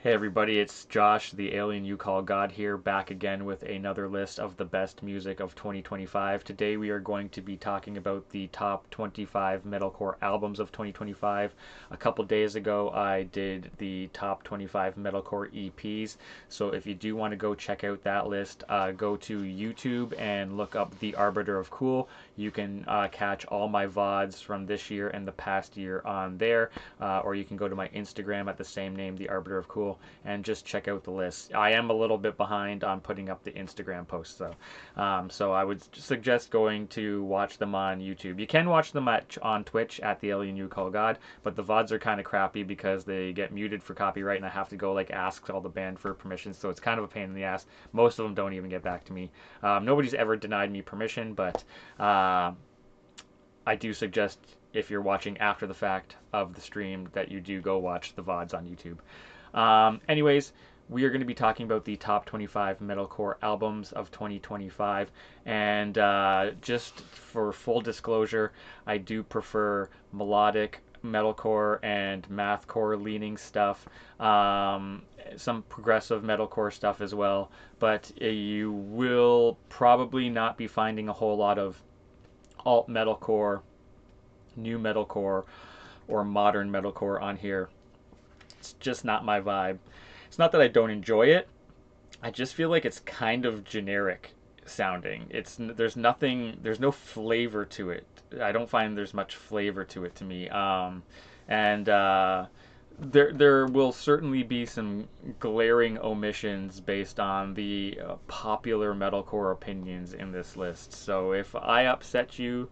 Hey everybody, it's Josh, the alien you call God here, back again with another list of the best music of 2025. Today we are going to be talking about the top 25 metalcore albums of 2025. A couple days ago I did the top 25 metalcore EPs, so if you do want to go check out that list, go to YouTube and look up The Arbiter of Cool. You can catch all my VODs from this year and the past year on there, or you can go to my Instagram at the same name, The Arbiter of Cool, and just check out the list. I am a little bit behind on putting up the Instagram posts though, so I would suggest going to watch them on YouTube. You can watch them on Twitch at the Alien You Call God, but the VODs are kind of crappy because they get muted for copyright, and I have to go like ask all the band for permission, so it's kind of a pain in the ass. Most of them don't even get back to me. Nobody's ever denied me permission, but I do suggest if you're watching after the fact of the stream that you do go watch the VODs on YouTube. Anyways, we are going to be talking about the top 25 metalcore albums of 2025, and just for full disclosure, I do prefer melodic metalcore and mathcore leaning stuff, some progressive metalcore stuff as well, but you will probably not be finding a whole lot of alt metalcore, new metalcore, or modern metalcore on here. It's just not my vibe. It's not that I don't enjoy it. I just feel like it's kind of generic sounding. There's no flavor to it. I don't find there's much flavor to it to me. And there will certainly be some glaring omissions based on the popular metalcore opinions in this list. So if I upset you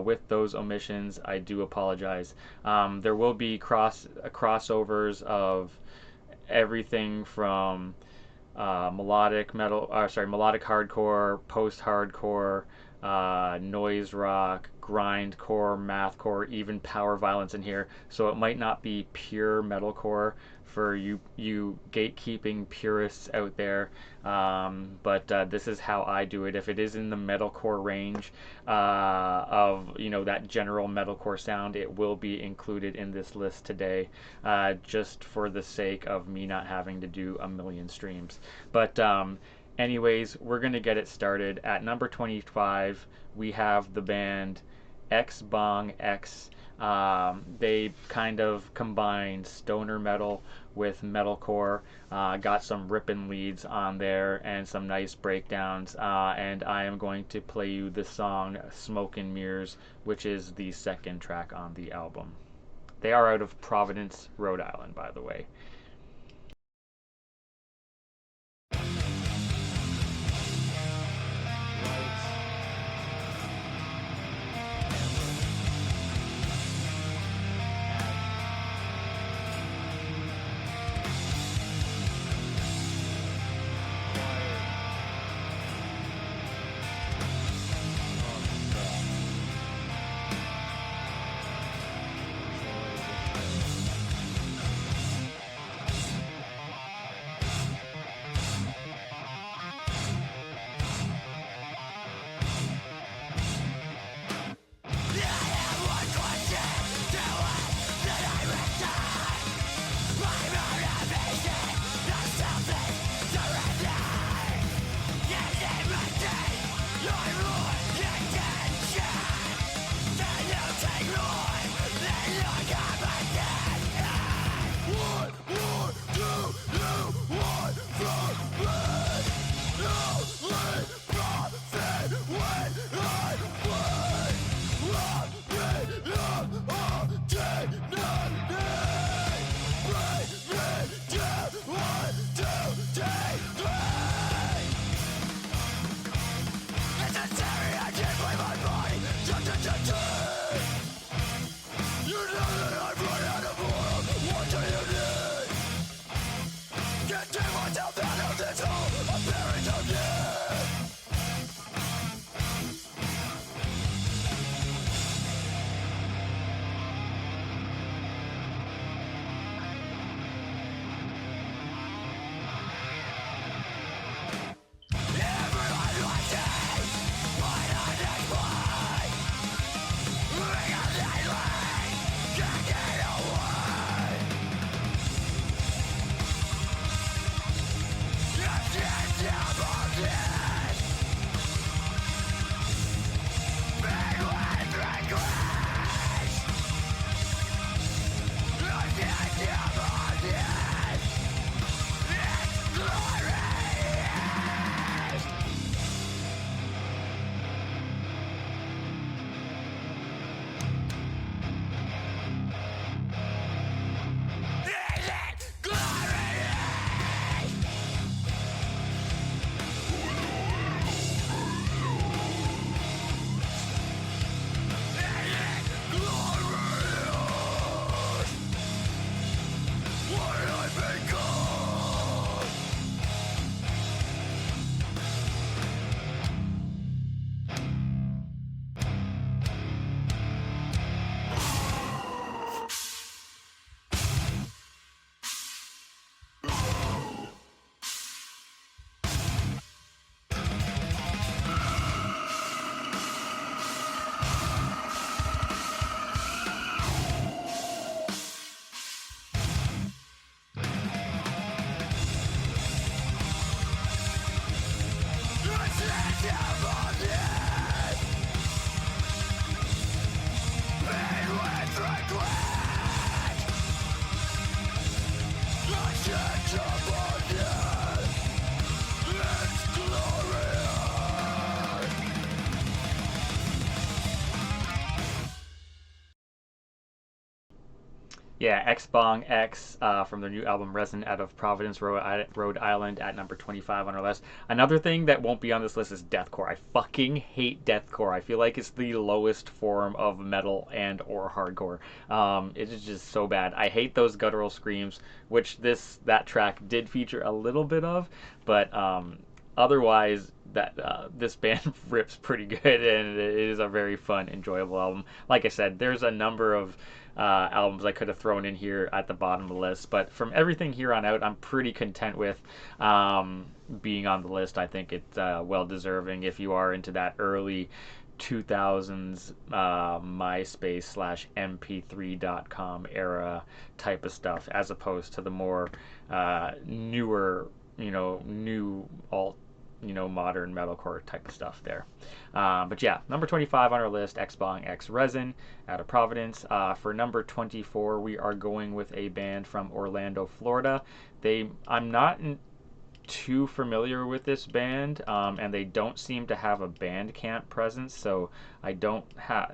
with those omissions, I do apologize. There will be crossovers of everything from melodic hardcore, post-hardcore, noise rock, grindcore, mathcore, even power violence in here. So it might not be pure metalcore for you gatekeeping purists out there, but this is how I do it. If it is in the metalcore range of that general metalcore sound, it will be included in this list today, just for the sake of me not having to do a million streams. But anyways, we're going to get it started. At number 25, we have the band X Bong X. They kind of combined stoner metal with metalcore, got some ripping leads on there and some nice breakdowns, and I am going to play you the song Smoke and Mirrors, which is the second track on the album. They are out of Providence, Rhode Island, by the way. Yeah, X Bong X from their new album Resin out of Providence, Rhode Island at number 25 on our list. Another thing that won't be on this list is deathcore. I fucking hate deathcore. I feel like it's the lowest form of metal and or hardcore. It is just so bad. I hate those guttural screams, which that track did feature a little bit of, but otherwise this band rips pretty good, and it is a very fun, enjoyable album. Like I said, there's a number of albums I could have thrown in here at the bottom of the list, but from everything here on out, I'm pretty content with being on the list. I think it's well deserving if you are into that early 2000s MySpace / MP3.com era type of stuff, as opposed to the more newer, new alt, modern metalcore type of stuff there. But yeah, number 25 on our list, X Bong X Resin out of Providence. For number 24, we are going with a band from Orlando, Florida. I'm not too familiar with this band, and they don't seem to have a Bandcamp presence, so I don't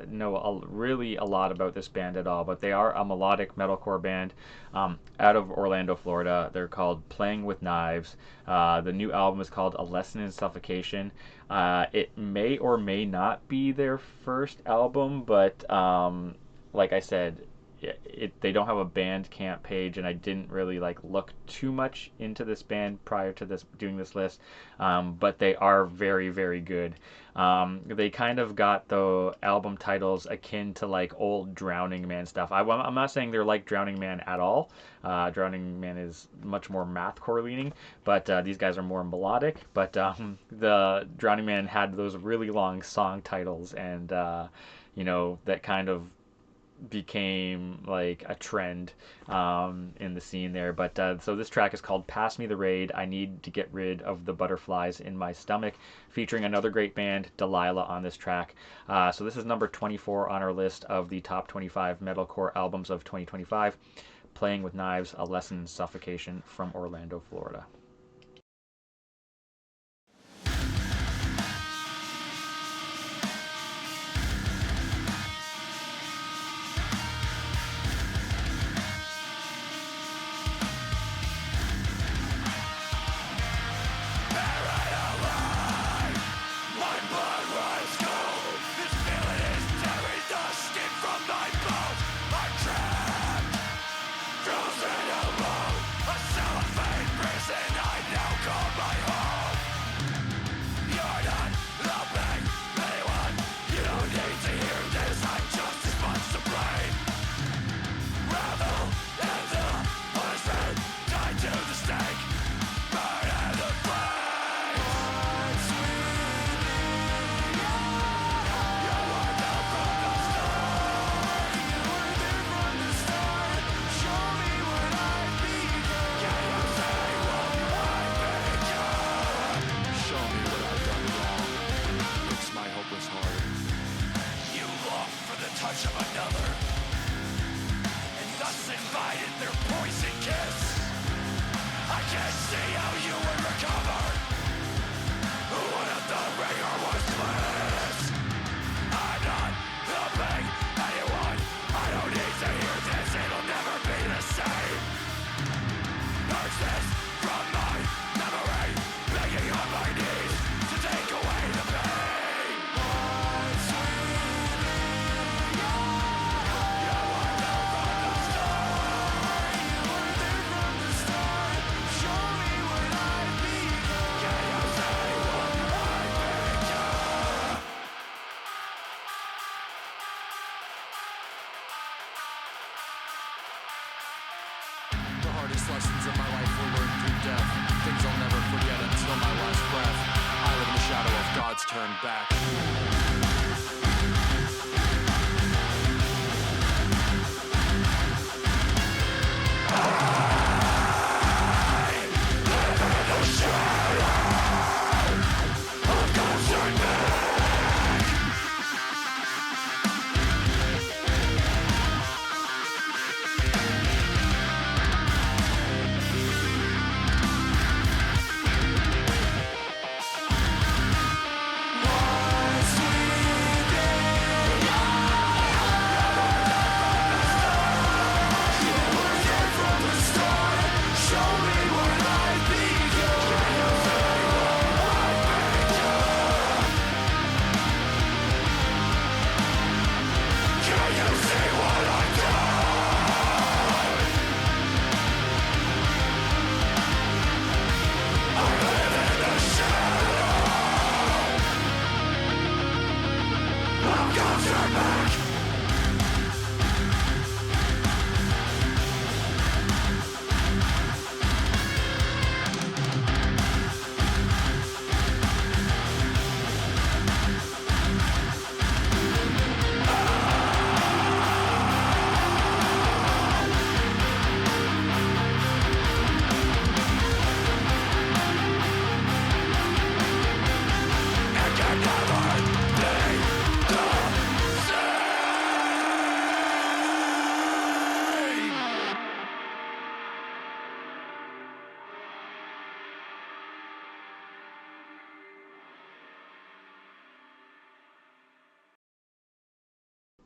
know really a lot about this band at all, but they are a melodic metalcore band out of Orlando, Florida. They're called Playing with Knives. The new album is called A Lesson in Suffocation. It may or may not be their first album, but like I said, they don't have a Bandcamp page, and I didn't really look too much into this band prior to doing this list, but they are very, very good. They kind of got the album titles akin to old Drowning Man stuff. I'm not saying they're like Drowning Man at all. Drowning Man is much more mathcore leaning, but these guys are more melodic. But the Drowning Man had those really long song titles, and that kind of became a trend in the scene there. But so this track is called Pass Me the Raid. I Need to Get Rid of the Butterflies in My Stomach, featuring another great band, Delilah, on this track. So this is number 24 on our list of the top 25 metalcore albums of 2025. Playing with Knives, A Lesson in Suffocation from Orlando, Florida. Prison gods turn back.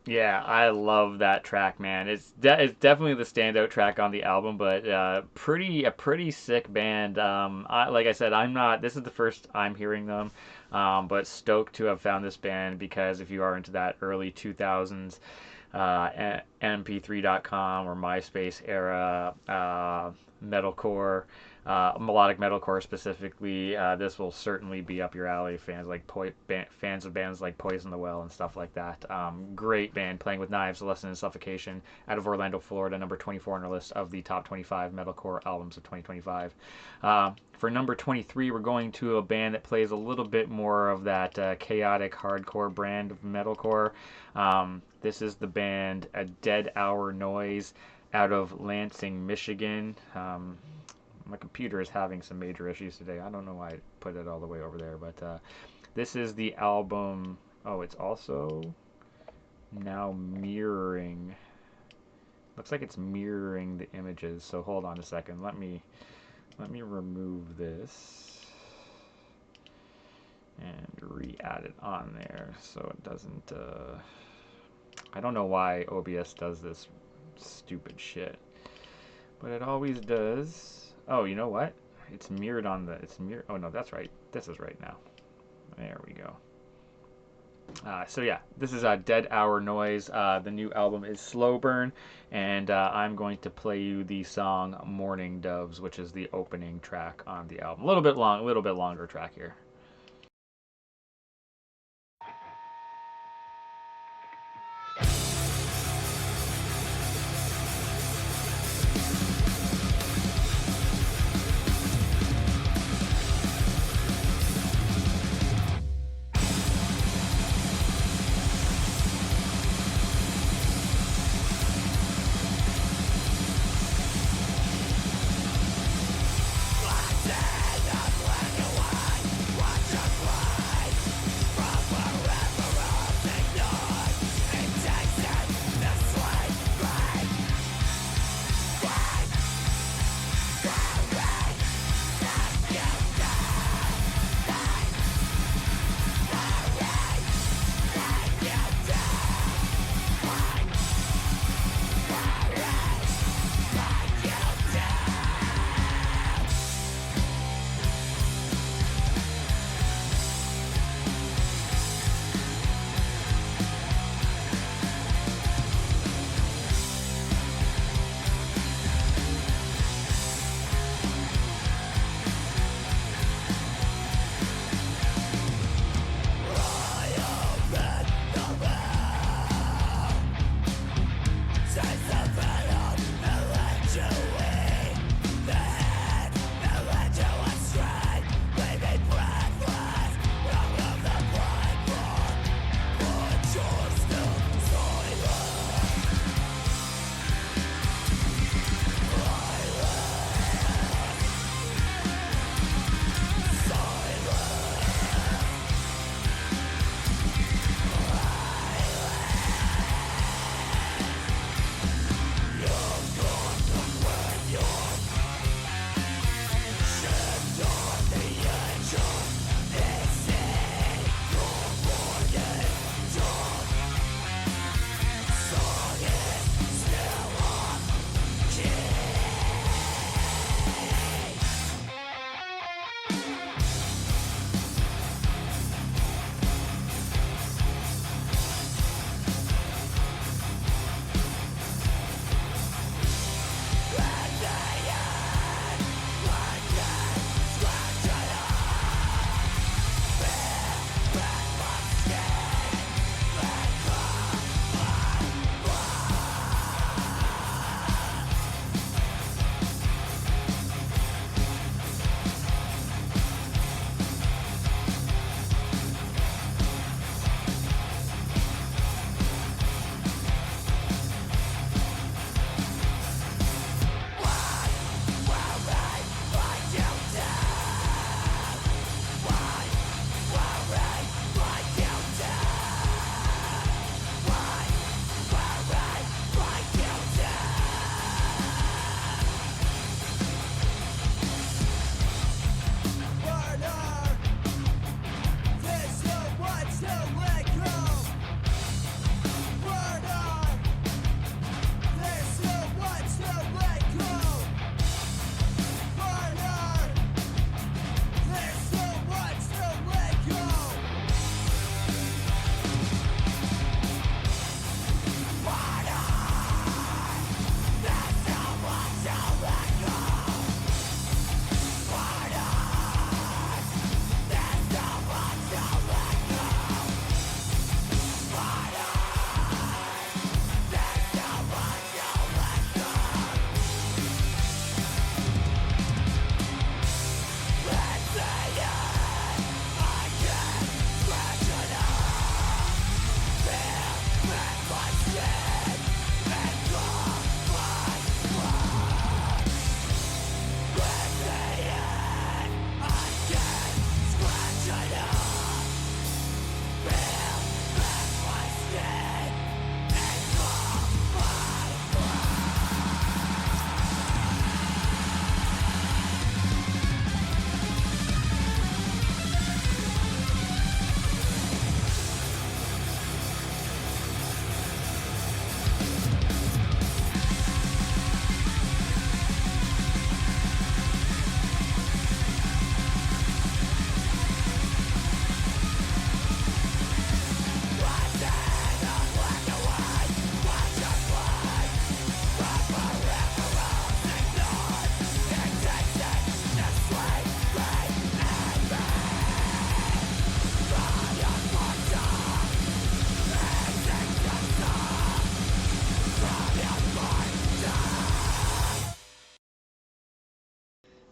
Yeah, I love that track, man. It's definitely the standout track on the album, but a pretty sick band. Like I said, I'm not. This is the first I'm hearing them, but stoked to have found this band because if you are into that early 2000s MP3.com or MySpace era metalcore, melodic metalcore specifically, this will certainly be up your alley. Fans of bands like Poison the Well and stuff like that. Great band playing with Knives, Lesson and Suffocation out of Orlando, Florida, number 24 on our list of the top 25 metalcore albums of 2025. For number 23, we're going to a band that plays a little bit more of that chaotic hardcore brand of metalcore. This is the band A Dead Hour Noise out of Lansing, Michigan. My computer is having some major issues today. I don't know why I put it all the way over there, but this is the album. Oh, it's also now mirroring. Looks like it's mirroring the images. So hold on a second. Let me remove this and re-add it on there so it doesn't. I don't know why OBS does this stupid shit, but it always does. Oh, you know what? It's mirrored on the. It's mirrored. Oh no, that's right. This is right now. There we go. So yeah, this is a Dead Hour Noise. The new album is Slow Burn, and I'm going to play you the song Morning Doves, which is the opening track on the album. A little bit longer track here.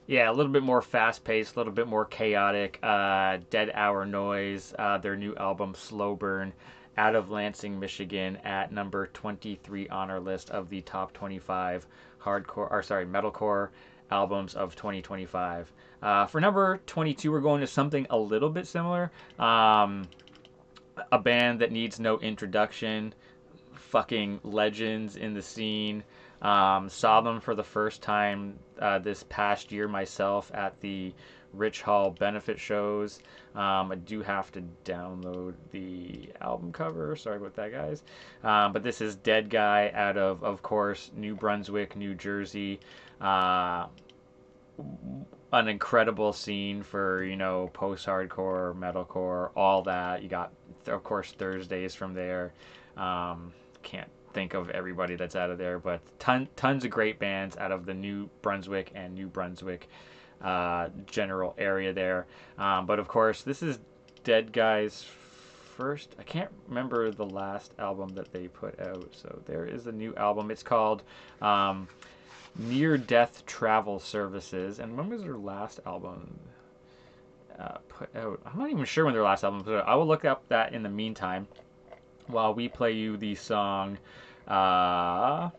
Yeah, a little bit more fast paced, a little bit more chaotic. Dead Hour Noise, their new album Slow Burn, out of Lansing, Michigan, at number 23 on our list of the top 25 metalcore albums of 2025. For number 22, we're going to something a little bit similar. A band that needs no introduction, fucking legends in the scene. Saw them for the first time this past year myself at the Rich Hall benefit shows. I do have to download the album cover. Sorry about that, guys. But this is Dead Guy out of course, New Brunswick, New Jersey. Uh, an incredible scene for, post-hardcore, metalcore, all that. You got, of course, Thursdays from there. Can't think of everybody that's out of there, but tons of great bands out of the New Brunswick and New Brunswick general area there. But of course, this is Dead Guy's first. I can't remember the last album that they put out. So there is a new album. It's called Near Death Travel Services. And when was their last album put out? I'm not even sure when their last album put out. I will look up that in the meantime while we play you the song. What are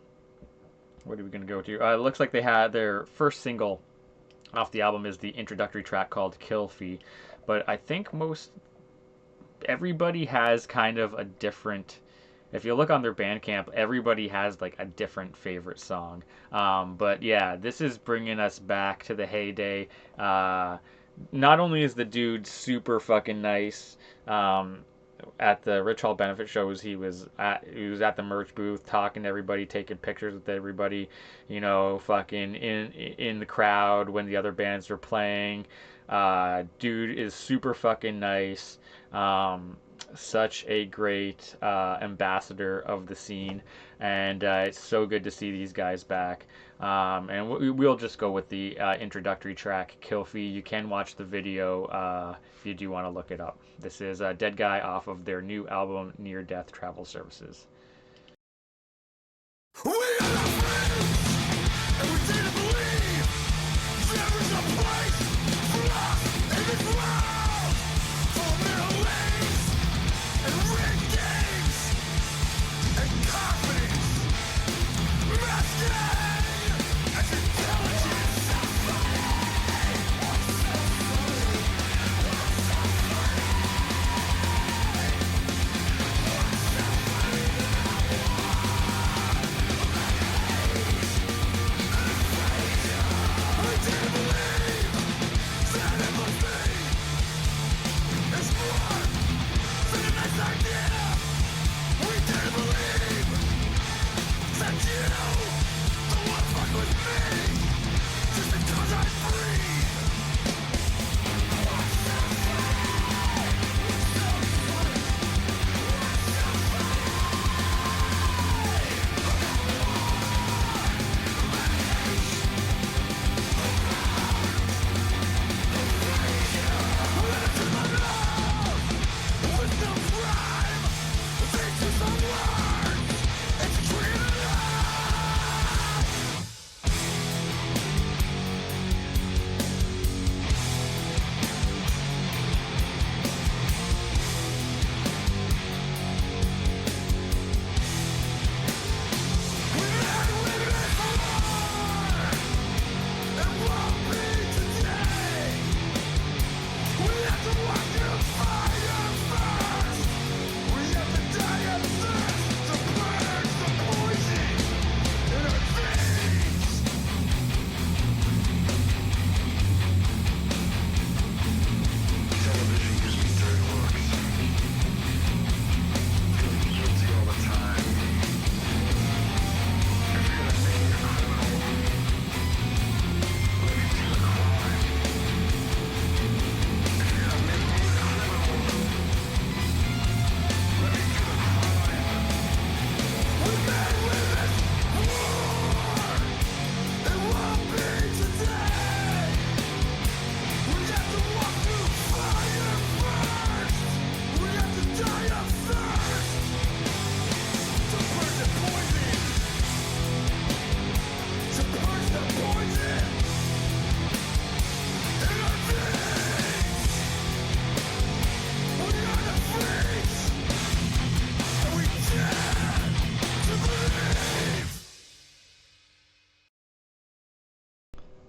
we going to go to? It looks like they had their first single off the album is the introductory track called Kill Fee. But I think everybody has kind of a different. If you look on their Bandcamp, everybody has like a different favorite song. But yeah, this is bringing us back to the heyday. Not only is the dude super fucking nice, at the Rich Hall benefit shows, he was at the merch booth talking to everybody, taking pictures with everybody, fucking in the crowd when the other bands are playing. Dude is super fucking nice. Such a great ambassador of the scene, and it's so good to see these guys back. And we'll just go with the introductory track, Kill Fee. You can watch the video if you do want to look it up. This is Dead Guy off of their new album, Near Death Travel Services. We are friends, and we didn't believe there was a place for us in this world, for middle lanes and rigged games and confidence masquerade as intelligence.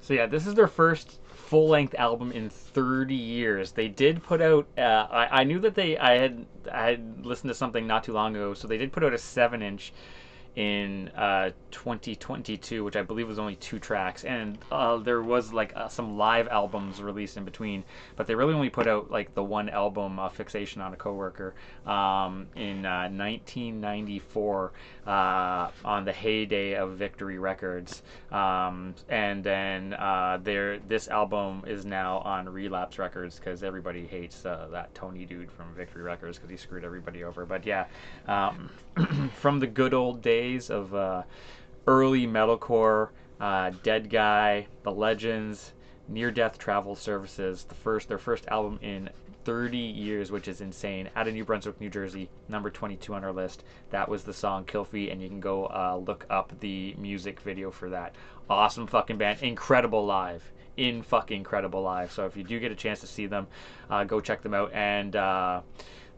So yeah, this is their first full-length album in 30 years. They did put out. I knew that I had listened to something not too long ago, so they did put out a 7-inch in 2022, which I believe was only 2 tracks, and there was like some live albums released in between, but they really only put out like the one album, Fixation on a Coworker, in 1994, on the heyday of Victory Records, and then this album is now on Relapse Records because everybody hates that Tony dude from Victory Records because he screwed everybody over. But yeah, um, from the good old days of early metalcore, Dead Guy, The Legends, Near Death Travel Services, their first album in 30 years, which is insane. Out of New Brunswick, New Jersey, number 22 on our list. That was the song Kill Fee, and you can go look up the music video for that. Awesome fucking band, incredible live. In fucking incredible live. So if you do get a chance to see them, go check them out. And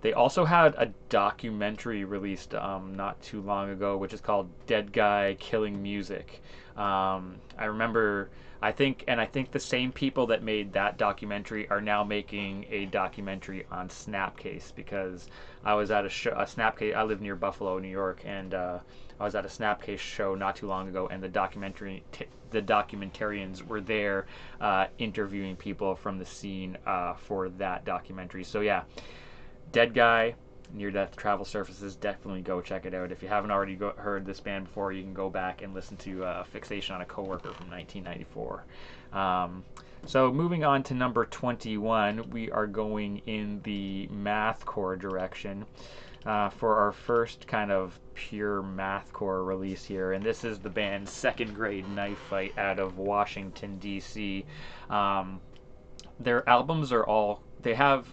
they also had a documentary released not too long ago, which is called Dead Guy Killing Music. I remember, I think the same people that made that documentary are now making a documentary on Snapcase, because I was at a Snapcase. I live near Buffalo, New York, and I was at a Snapcase show not too long ago, and the documentarians were there interviewing people from the scene for that documentary. So yeah, Dead Guy, Near Death Travel Surfaces, definitely go check it out. If you haven't already heard this band before, you can go back and listen to Fixation on a Coworker from 1994. So moving on to number 21, we are going in the mathcore direction for our first kind of pure mathcore release here, and this is the band Second Grade Knife Fight out of Washington, D.C. Their albums are all, they have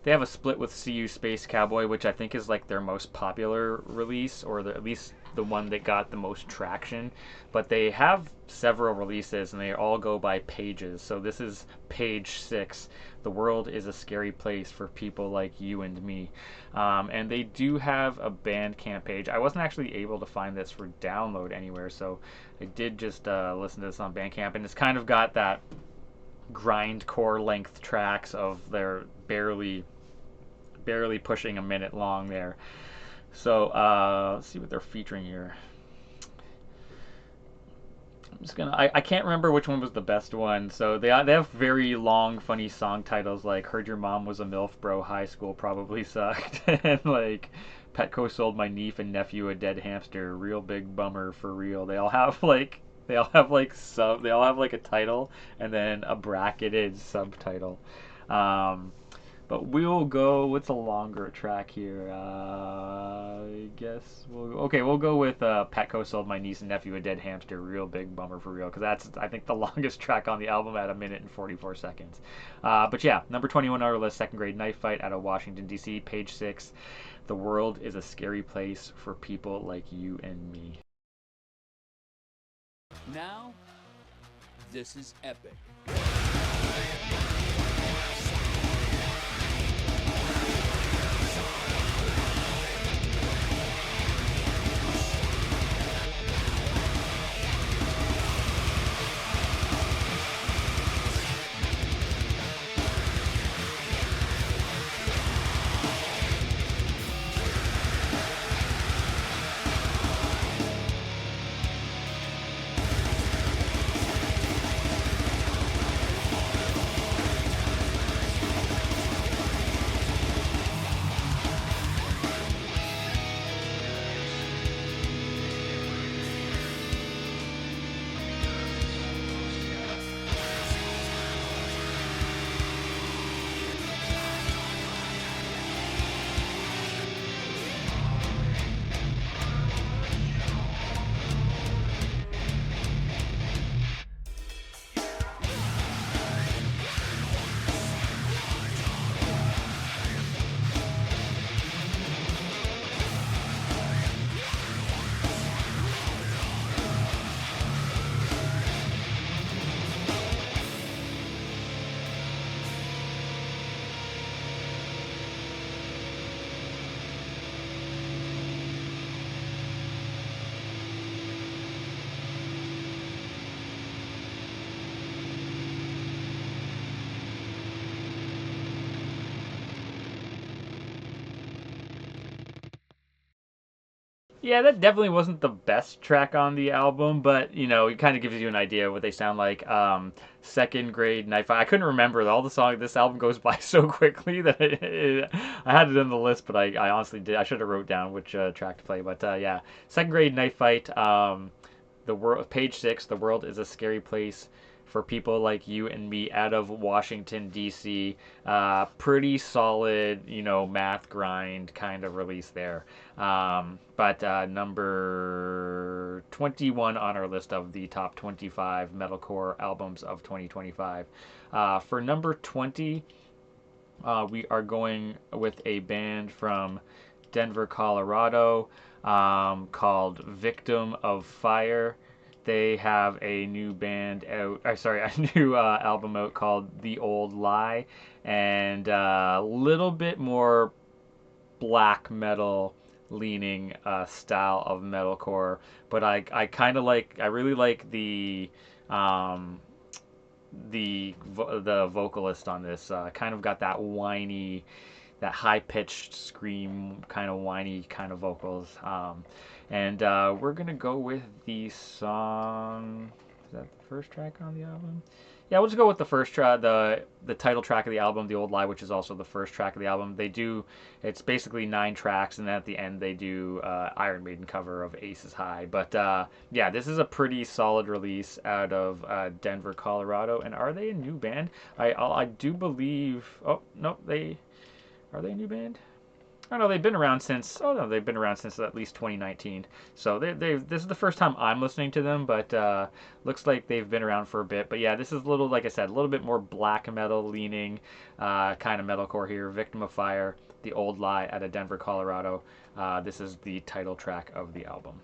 a split with CU Space Cowboy, which I think is like their most popular release, or at least the one that got the most traction. But they have several releases, and they all go by pages. So this is page 6. The world is a scary place for people like you and me. And they do have a Bandcamp page. I wasn't actually able to find this for download anywhere, so I did just listen to this on Bandcamp, and it's kind of got that grindcore length tracks of their barely pushing a minute long there. So let's see what they're featuring here. I'm just gonna. I can't remember which one was the best one. So they have very long, funny song titles like "Heard Your Mom Was a MILF, Bro. High School Probably Sucked," and like "Petco Sold My Niece and Nephew a Dead Hamster. Real Big Bummer for Real." They all have like a title and then a bracketed subtitle. But we'll go. What's a longer track here? I guess we'll go with Petco Sold My Niece and Nephew a Dead Hamster. Real Big Bummer for Real, because that's, I think, the longest track on the album at 1 minute and 44 seconds. But yeah, number 21 on our list, Second Grade Knife Fight out of Washington, D.C., page 6. The world is a scary place for people like you and me. Now, this is epic. Yeah, that definitely wasn't the best track on the album, but you know, it kind of gives you an idea of what they sound like. Second grade knife. I couldn't remember all the songs. This album goes by so quickly that I had it in the list, but I honestly did. I should have wrote down which track to play. But yeah, second grade knife fight. The world, page 6. The world is a scary place for people like you and me out of Washington D.C. Pretty solid, you know, math grind kind of release there. But number 21 on our list of the top 25 metalcore albums of 2025. For number 20, we are going with a band from Denver, Colorado, called Victim of Fire. They have a new band out, sorry, a new album out called The Old Lie, and a little bit more black metal leaning style of metalcore. But I kind of like, I really like um, the vocalist on this. Kind of got that whiny, that high pitched scream, kind of whiny kind of vocals. And we're gonna go with the song. Is that the first track on the album? Yeah, we'll just go with the first track, the title track of the album, "The Old Lie," which is also the first track of the album. They do, it's basically 9 tracks, and then at the end they do Iron Maiden cover of "Aces High." But yeah, this is a pretty solid release out of Denver, Colorado. And are they a new band? I do believe. Oh no, they are they a new band? Oh no, they've been around since. Oh no, they've been around since at least 2019. So they this is the first time I'm listening to them, but looks like they've been around for a bit. But yeah, this is a little, like I said, a little bit more black metal leaning, kind of metalcore here. "Victim of Fire," "The Old Lie" out of Denver, Colorado. This is the title track of the album.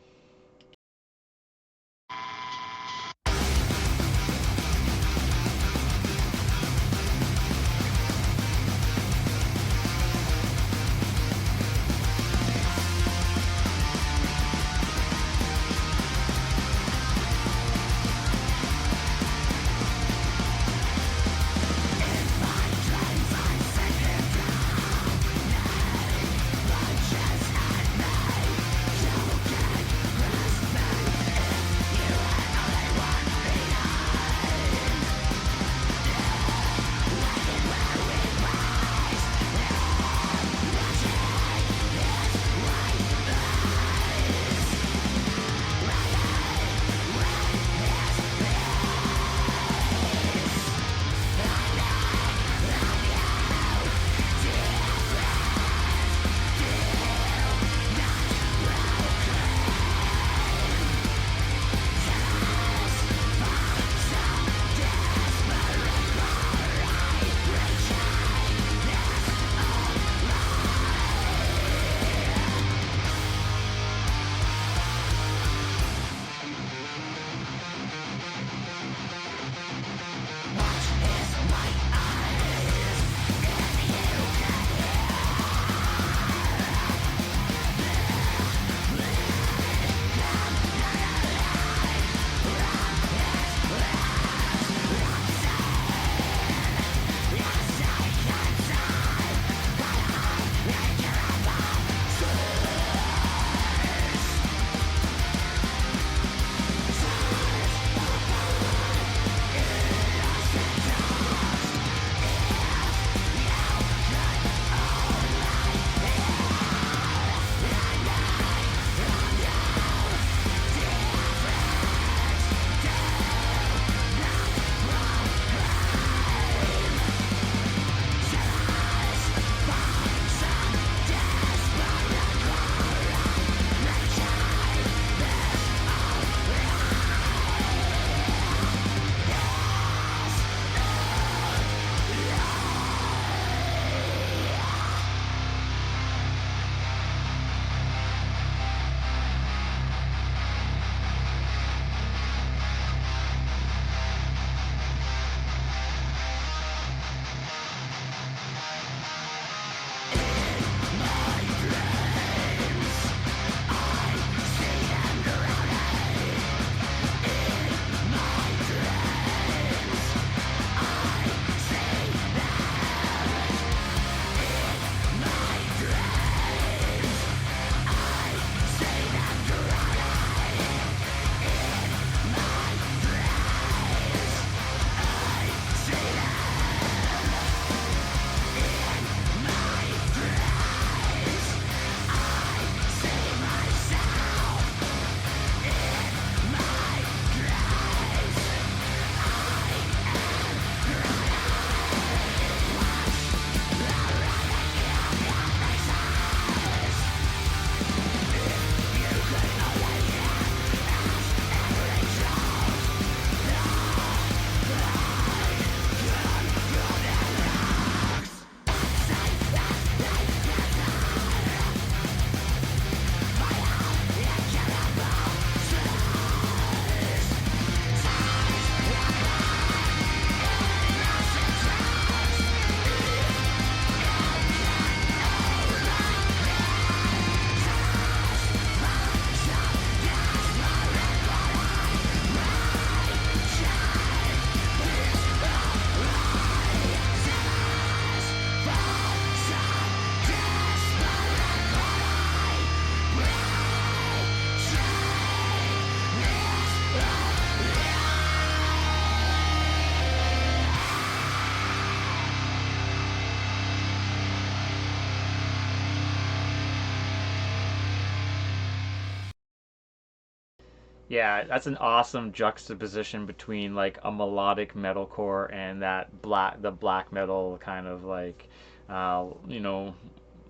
Yeah, that's an awesome juxtaposition between like a melodic metalcore and the black metal kind of like, you know,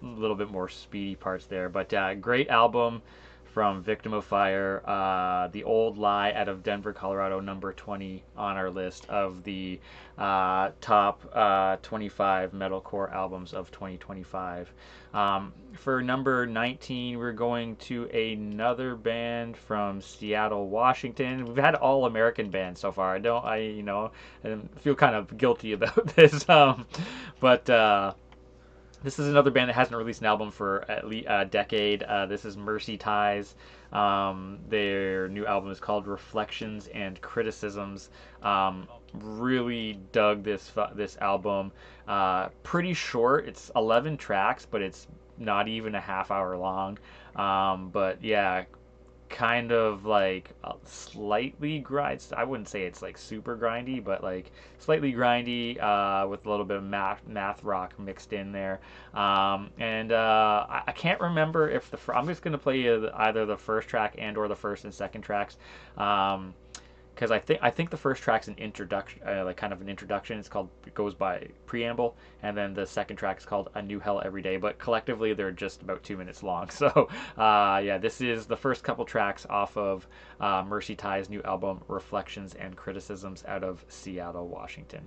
a little bit more speedy parts there. But great album from Victim of Fire. The Old Lie out of Denver, Colorado, number 20 on our list of the top 25 metalcore albums of 2025. For number 19, we're going to another band from Seattle, Washington. We've had all American bands so far. I feel kind of guilty about this. But this is another band that hasn't released an album for at least a decade. This is Mercy Ties. Their new album is called Reflections and Criticisms. Really dug this album. Pretty short. It's 11 tracks, but it's not even a half hour long. But yeah, kind of like slightly grinds. I wouldn't say it's like super grindy, but like slightly grindy with a little bit of math rock mixed in there. And I can't remember if I'm just gonna play either the first track and or the first and second tracks. Because I think the first track's an introduction, like kind of an introduction. It goes by preamble, and then the second track is called A New Hell Every Day. But collectively, they're just about 2 minutes long. So yeah, this is the first couple tracks off of Mercy Tie's new album, Reflections and Criticisms, out of Seattle, Washington.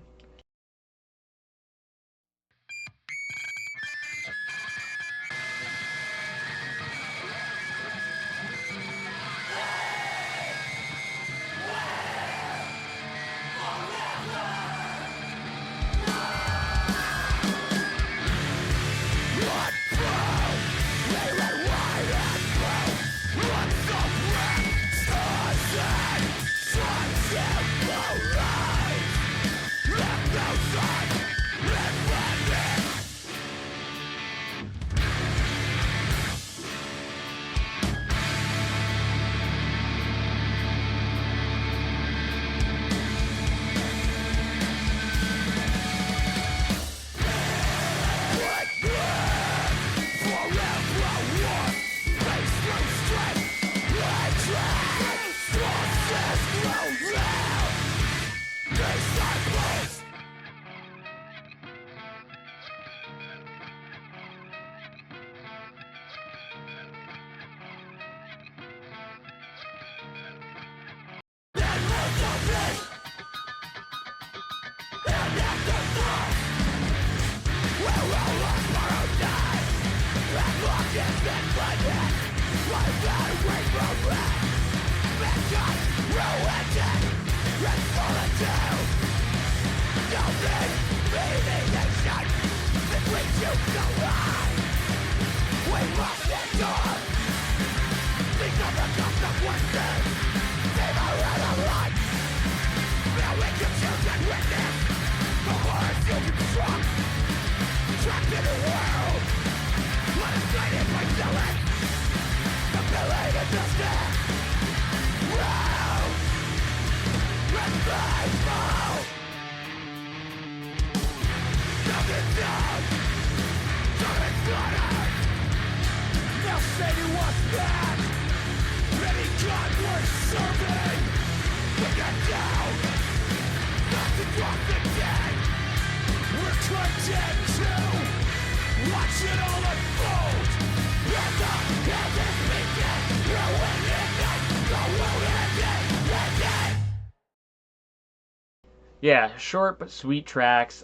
Yeah, short but sweet tracks.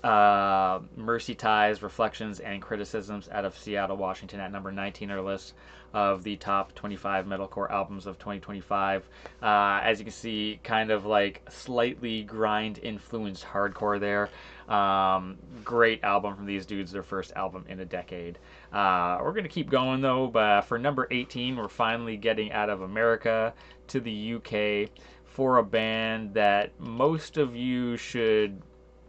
Mercy Ties, Reflections, and Criticisms out of Seattle, Washington at number 19 on our list of the top 25 metalcore albums of 2025. As you can see, kind of like slightly grind influenced hardcore there. Great album from these dudes, their first album in a decade. We're going to keep going though, but for number 18, we're finally getting out of America to the UK for a band that most of you should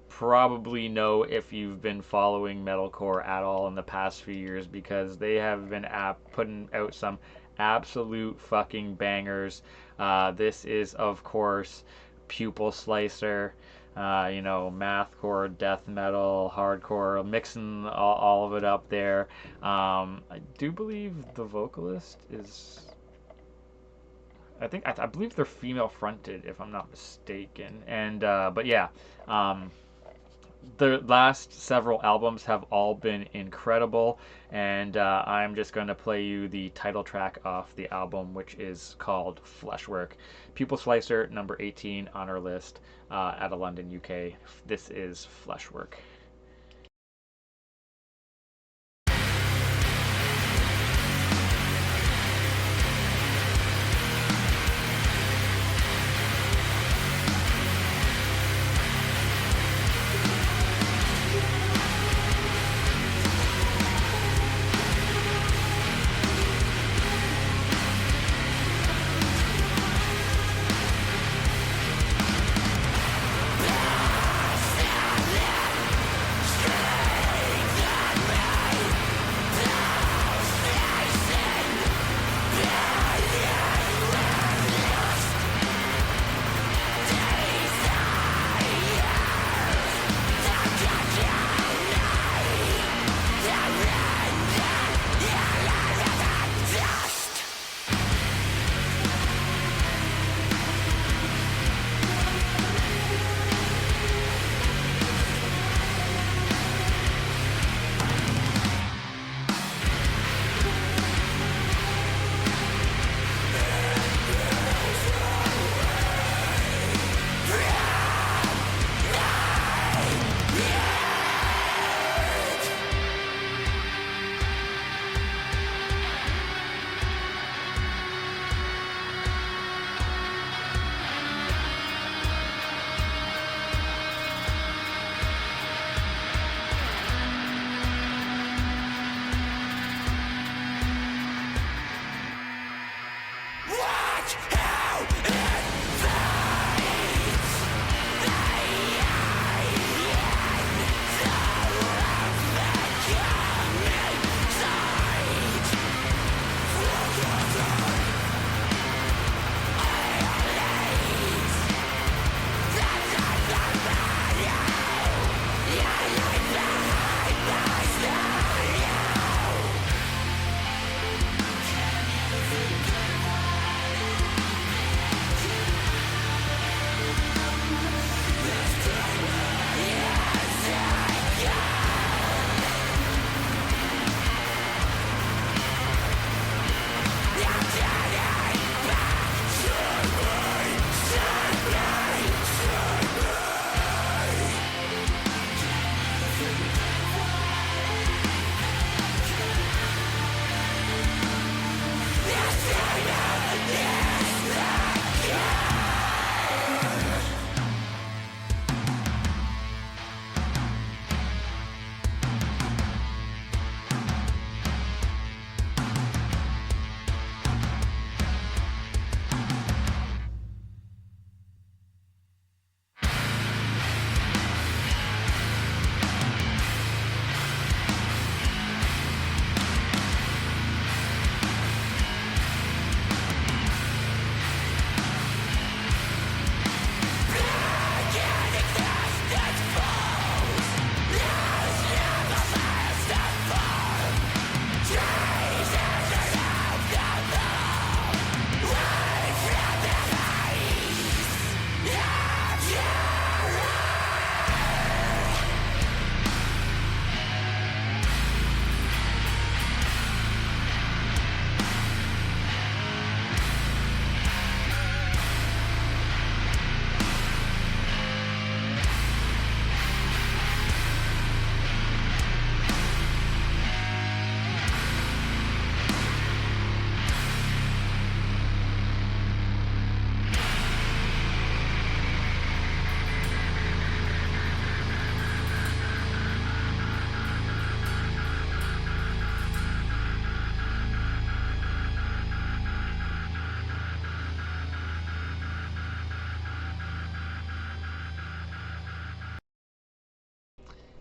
probably know if you've been following metalcore at all in the past few years, because they have been putting out some absolute fucking bangers. This is, of course, Pupil Slicer. Mathcore, death metal, hardcore, mixing all of it up there. I do believe the vocalist is I believe they're female fronted, if I'm not mistaken. And but yeah, um, the last several albums have all been incredible, and I'm just going to play you the title track off the album, which is called Fleshwork. Pupil Slicer, number 18 on our list out of London, UK. This is Fleshwork.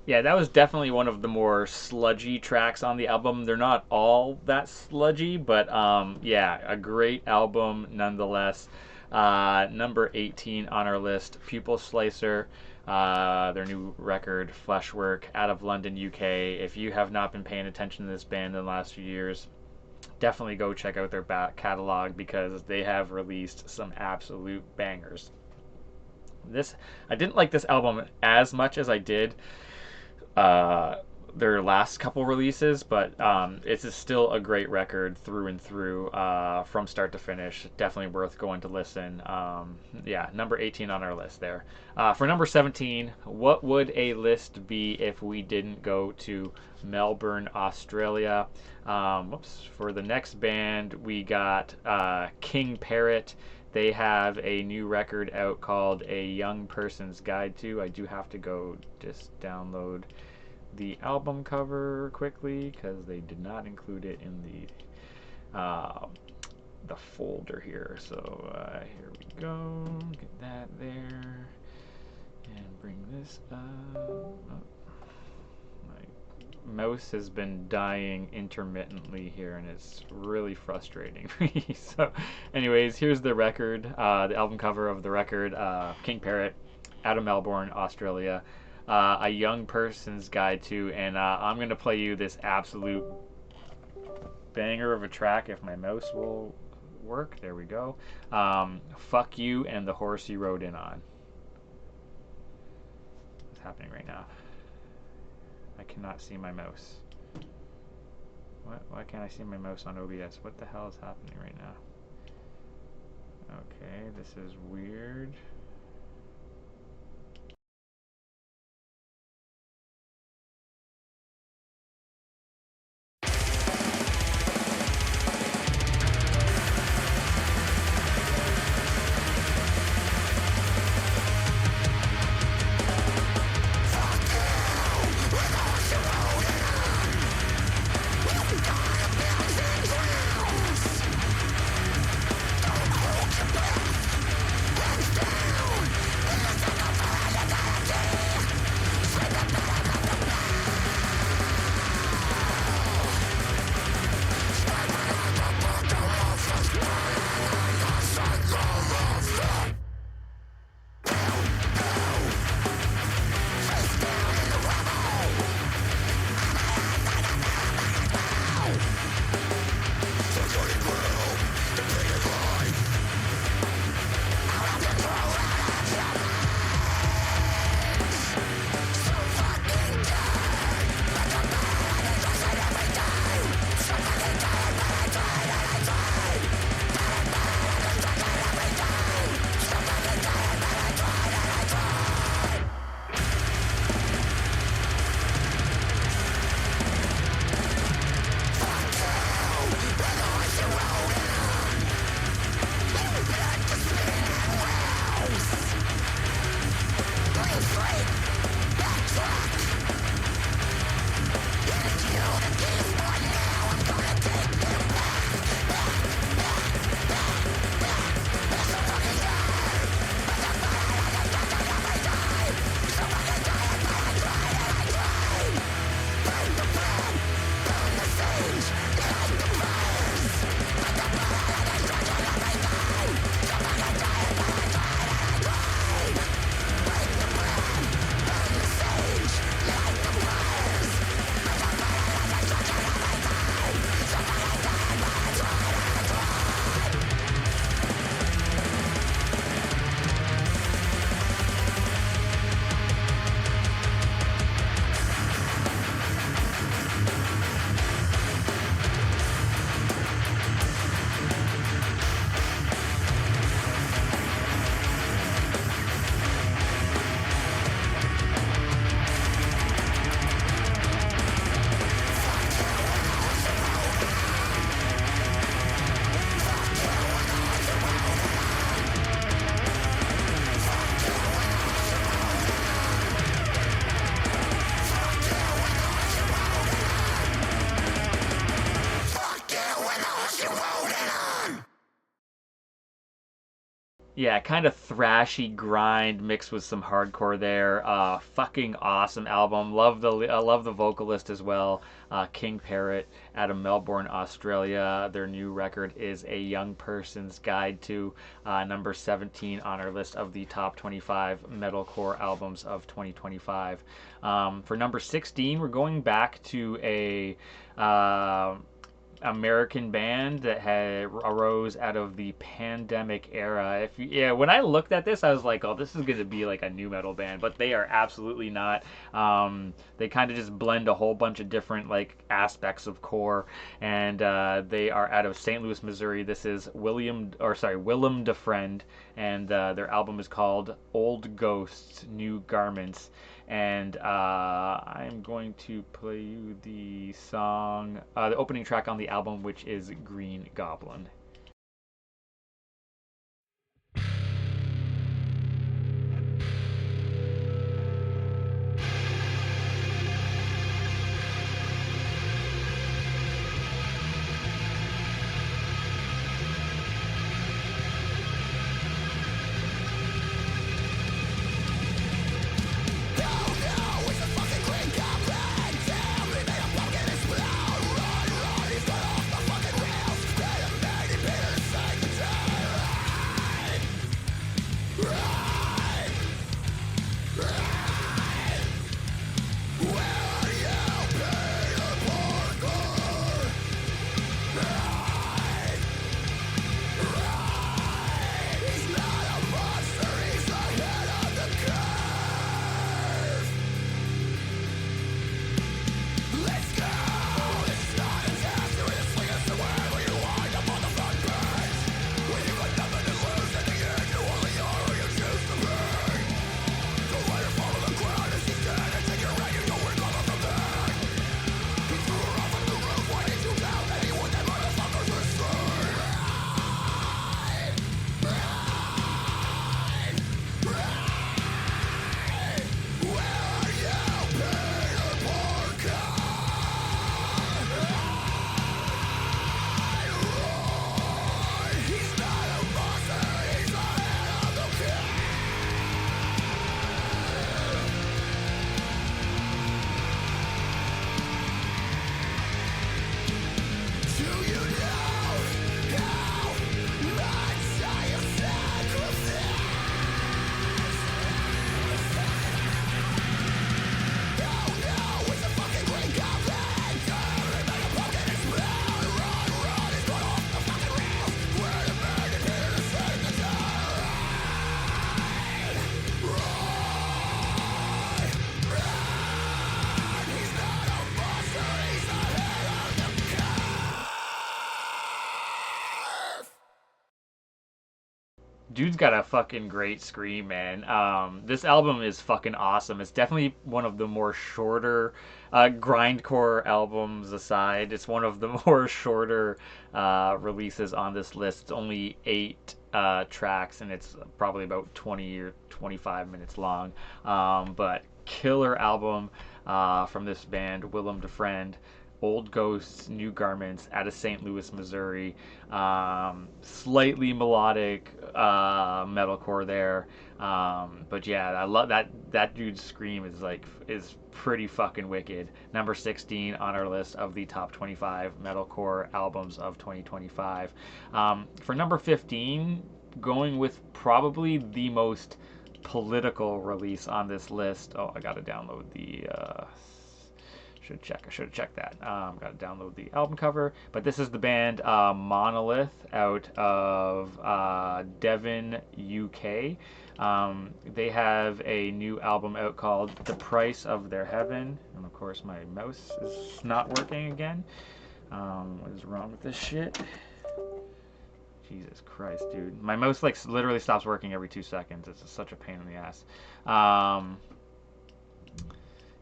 Yeah, that was definitely one of the more sludgy tracks on the album. They're not all that sludgy, but yeah, a great album nonetheless. Number 18 on our list, Pupil Slicer, their new record, Fleshwork, out of London, UK. If you have not been paying attention to this band in the last few years, definitely go check out their back catalog because they have released some absolute bangers. This I didn't like this album as much as I did uh, their last couple releases, but it's still a great record through and through, from start to finish. Definitely worth going to listen. Yeah, number 18 on our list there. For number 17, what would a list be if we didn't go to Melbourne, Australia? Whoops. For the next band, we got King Parrot. They have a new record out called A Young Person's Guide to. I do have to go just download the album cover quickly because they did not include it in the folder here. So here we go. Get that there and bring this up. Oh, my mouse has been dying intermittently here, and it's really frustrating me. So, anyways, here's the record, the album cover of the record, King Parrot, out of Melbourne, Australia. A Young Person's Guide to, and I'm going to play you this absolute banger of a track if my mouse will work. There we go. Fuck You and the Horse You Rode In On. What's happening right now? I cannot see my mouse. What? Why can't I see my mouse on OBS? What the hell is happening right now? Okay, this is weird. Yeah, kind of thrashy grind mixed with some hardcore there. Fucking awesome album. Love the vocalist as well. King Parrot out of Melbourne, Australia. Their new record is A Young Person's Guide to, number 17 on our list of the top 25 metalcore albums of 2025. For number 16, we're going back to a American band that had arose out of the pandemic era. If you, yeah, when I looked at this, I was like, oh, this is gonna be like a new metal band, but they are absolutely not. They kind of just blend a whole bunch of different like aspects of core, and they are out of St. Louis, Missouri. This is Willem DeFriend, and their album is called Old Ghosts, New Garments. And I'm going to play you the song, the opening track on the album, which is Green Goblin. Dude's got a fucking great scream, man. This album is fucking awesome. It's definitely one of the more shorter, grindcore albums aside. It's one of the more shorter releases on this list. It's only 8 tracks, and it's probably about 20 or 25 minutes long. But killer album from this band, Willem DeFriend. Old Ghosts, New Garments, out of St. Louis, Missouri. Slightly melodic metalcore there, but yeah, I love that dude's scream is pretty fucking wicked. Number 16 on our list of the top 25 metalcore albums of 2025. For number 15, going with probably the most political release on this list. Oh, I gotta download the. I should have checked that. Got to download the album cover. But this is the band Monolith out of Devon, UK. They have a new album out called The Price of Their Heaven. And of course, my mouse is not working again. What is wrong with this shit? Jesus Christ, dude. My mouse like literally stops working every 2 seconds. It's just such a pain in the ass.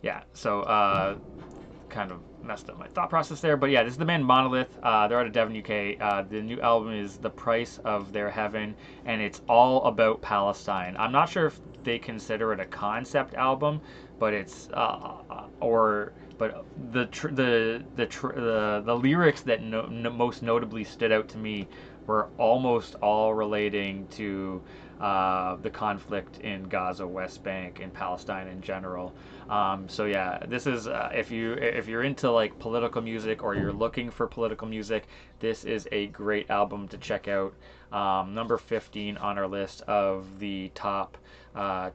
Yeah, so kind of messed up my thought process there. But yeah, this is the band Monolith. They're out of Devon, UK. The new album is The Price of Their Heaven, and it's all about Palestine. I'm not sure if they consider it a concept album, but it's but the lyrics that most notably stood out to me were almost all relating to the conflict in Gaza, West Bank, and Palestine in general. So yeah, this is if you're into like political music or you're looking for political music, this is a great album to check out. Number 15 on our list of the top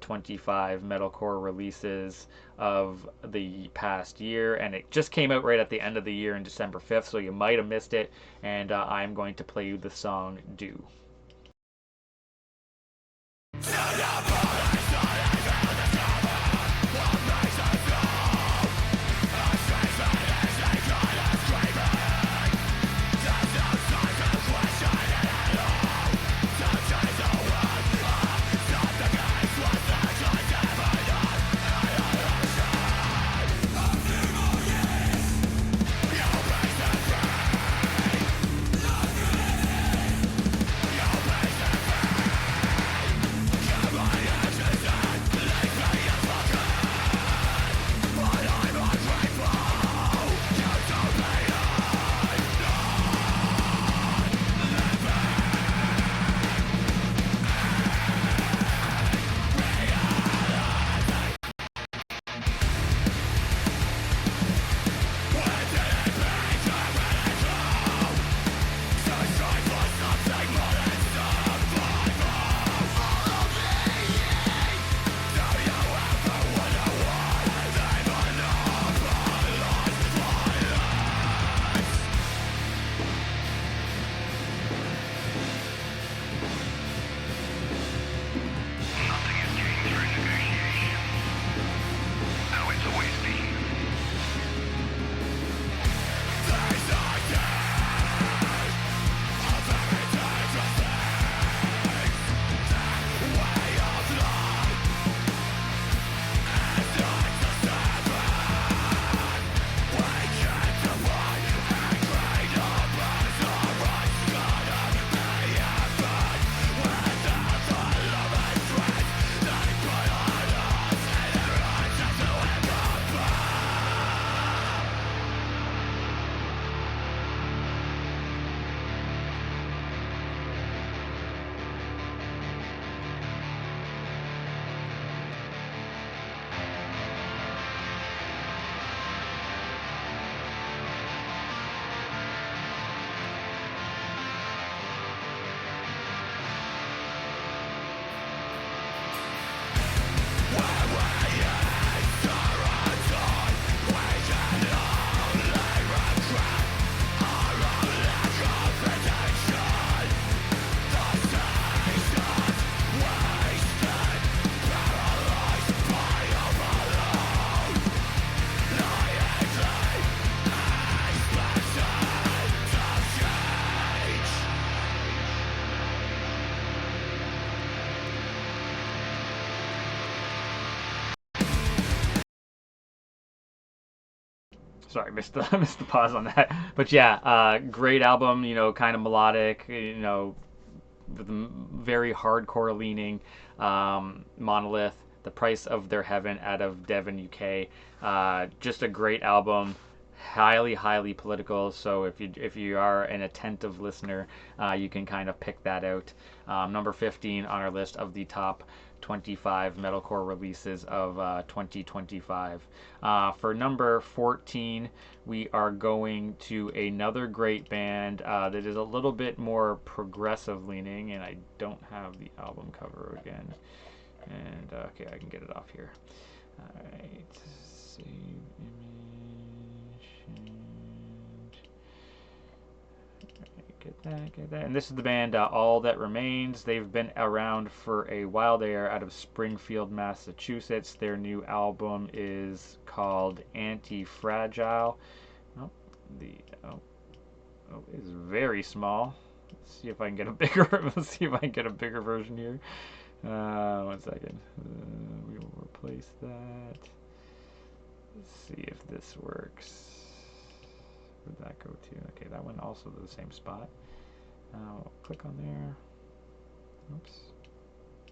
25 metalcore releases of the past year, and it just came out right at the end of the year in December 5th, so you might have missed it. And I'm going to play you the song "Do." Sorry, missed the missed the pause on that. But yeah, great album. Kind of melodic. With very hardcore leaning. Monolith, "The Price of Their Heaven" out of Devon, UK. Just a great album. Highly political. So if you are an attentive listener, you can kind of pick that out. Number 15 on our list of the top 25 metalcore releases of 2025. For number 14, we are going to another great band that is a little bit more progressive leaning, and I don't have the album cover again. And okay, I can get it off here. All right, save image. Get that. And this is the band All That Remains. They've been around for a while. They are out of Springfield, Massachusetts. Their new album is called Anti-Fragile. Oh, the oh, is very small. Let's see if I can get a bigger. Let's see if I can get a bigger version here. 1 second. We will replace that. Let's see if this works. Where'd that go to? Okay, that one also to the same spot. Click on there. Oops.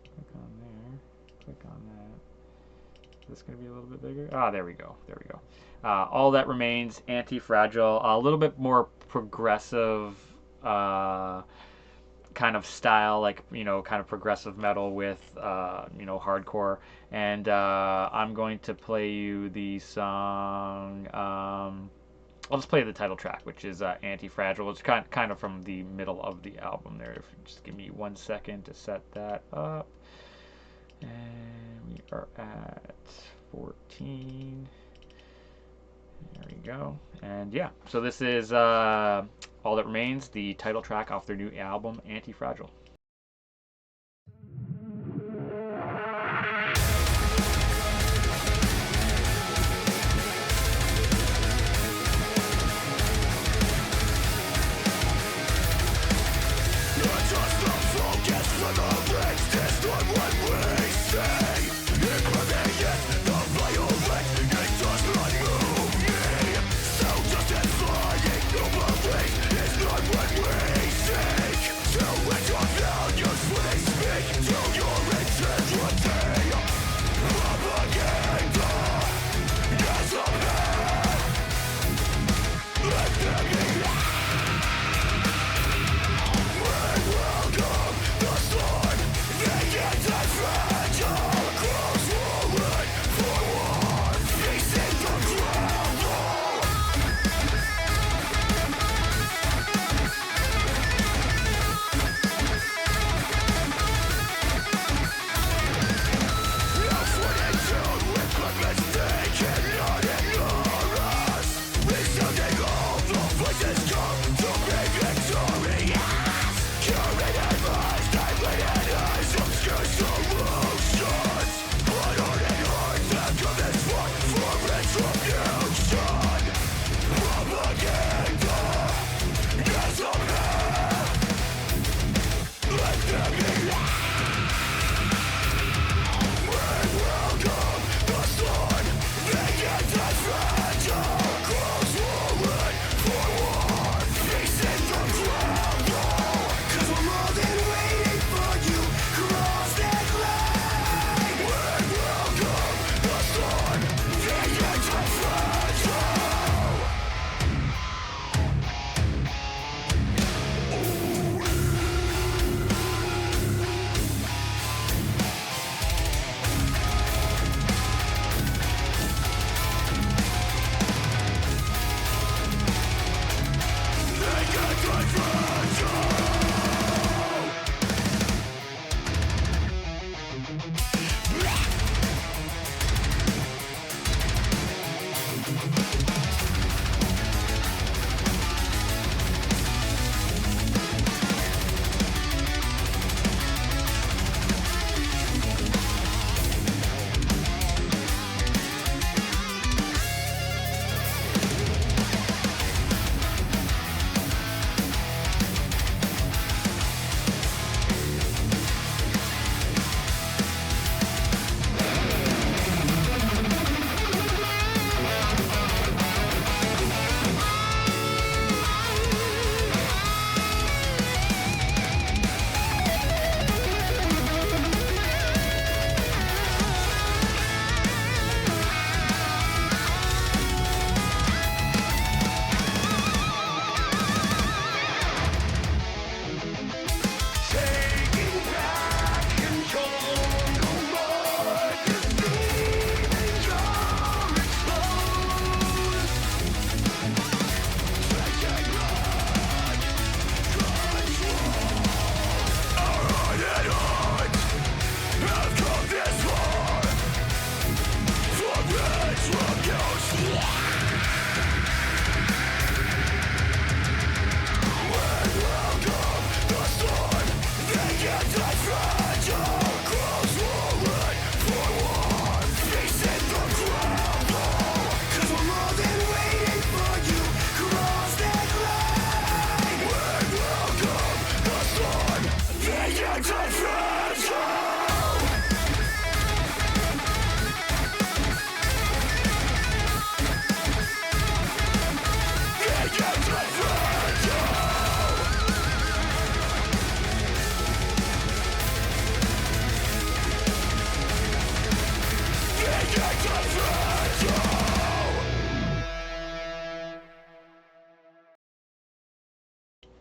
Click on there. Click on that. Is this going to be a little bit bigger? Ah, there we go. There we go. All That Remains, Anti-Fragile. A little bit more progressive kind of style, like, kind of progressive metal with, hardcore. And I'm going to play you the song I'll just play the title track, which is Anti-Fragile. It's kind of from the middle of the album there. If you just give me 1 second to set that up. And we are at 14. There we go. And yeah, so this is All That Remains, the title track off their new album, Anti-Fragile. It's not what we seek. So it's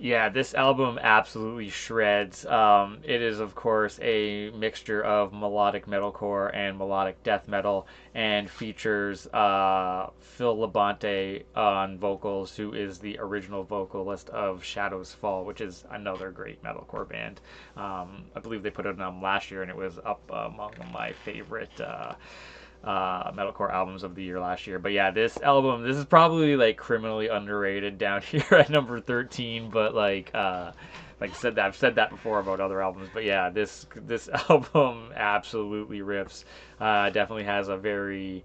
Yeah, this album absolutely shreds. It is, of course, a mixture of melodic metalcore and melodic death metal, and features Phil Labonte on vocals, who is the original vocalist of Shadows Fall, which is another great metalcore band. I believe they put it on last year, and it was up among my favorite metalcore albums of the year last year. But yeah, this album, this is probably like criminally underrated down here at number 13. But like I said, I've said that before about other albums. But yeah, this album absolutely rips. Definitely has a very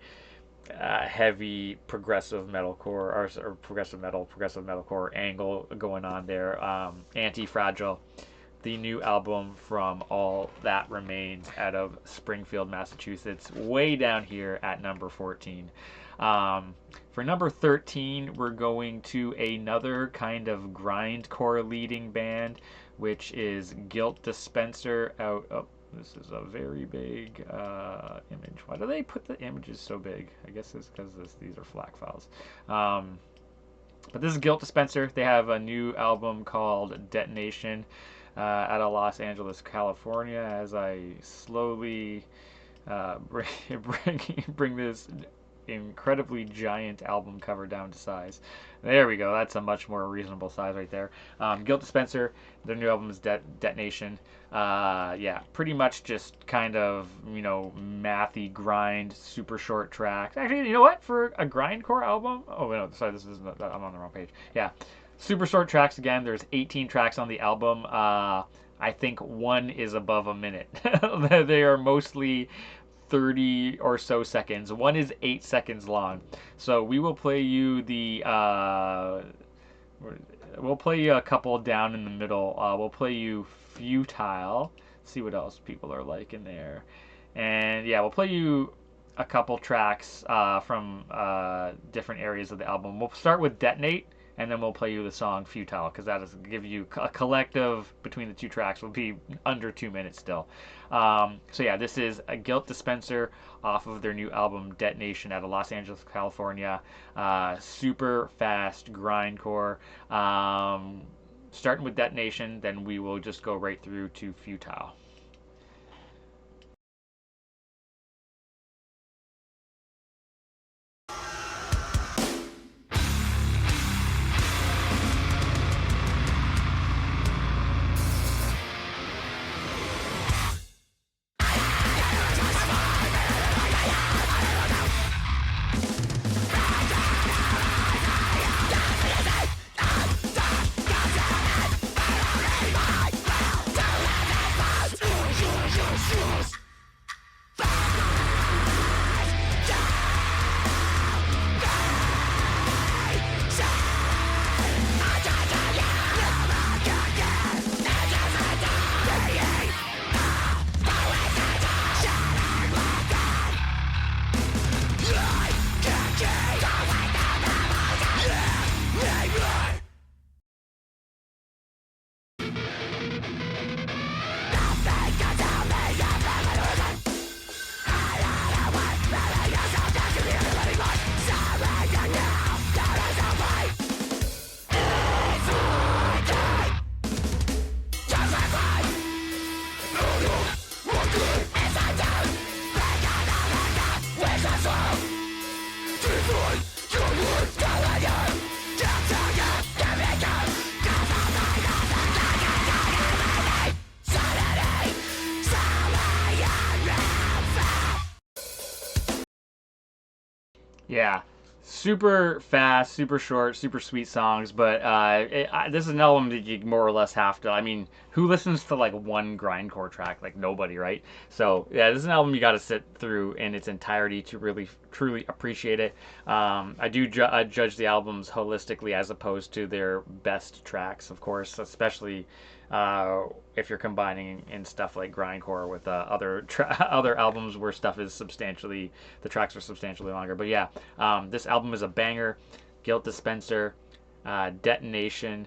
heavy progressive metalcore or progressive metalcore angle going on there. Anti-Fragile, the new album from All That Remains out of Springfield, Massachusetts, way down here at number 14. For number 13, we're going to another kind of grindcore leading band, which is Guilt Dispenser out. Oh, this is a very big image. Why do they put the images so big? I guess it's because these are FLAC files. But this is Guilt Dispenser. They have a new album called Detonation out of Los Angeles, California. As I slowly bring this incredibly giant album cover down to size. There we go. That's a much more reasonable size right there. Guilt Dispenser. Their new album is Detonation. Yeah, pretty much just kind of, mathy grind, super short tracks. Actually, you know what? For a grindcore album, oh no, sorry, this is I'm on the wrong page. Yeah, super short tracks again. There's 18 tracks on the album. I think one is above a minute. They are mostly 30 or so seconds. One is 8 seconds long. So we will play you we'll play you a couple down in the middle. We'll play you Futile. See what else people are like in there. And yeah, we'll play you a couple tracks from different areas of the album. We'll start with Detonate, and then we'll play you the song Futile, because that is give you a collective between the two tracks will be under 2 minutes still. So yeah, this is a Guilt Dispenser off of their new album Detonation out of Los Angeles, California. Super fast grindcore. Starting with Detonation, then we will just go right through to Futile. Yeah, super fast, super short, super sweet songs. But this is an album that you more or less have to. I mean, who listens to like one grindcore track? Like nobody, right? So yeah, this is an album you got to sit through in its entirety to really truly appreciate it. I do judge the albums holistically as opposed to their best tracks, of course, especially if you're combining in stuff like grindcore with other albums where stuff is substantially the tracks are substantially longer. But yeah, this album is a banger. Guilt Dispenser, Detonation.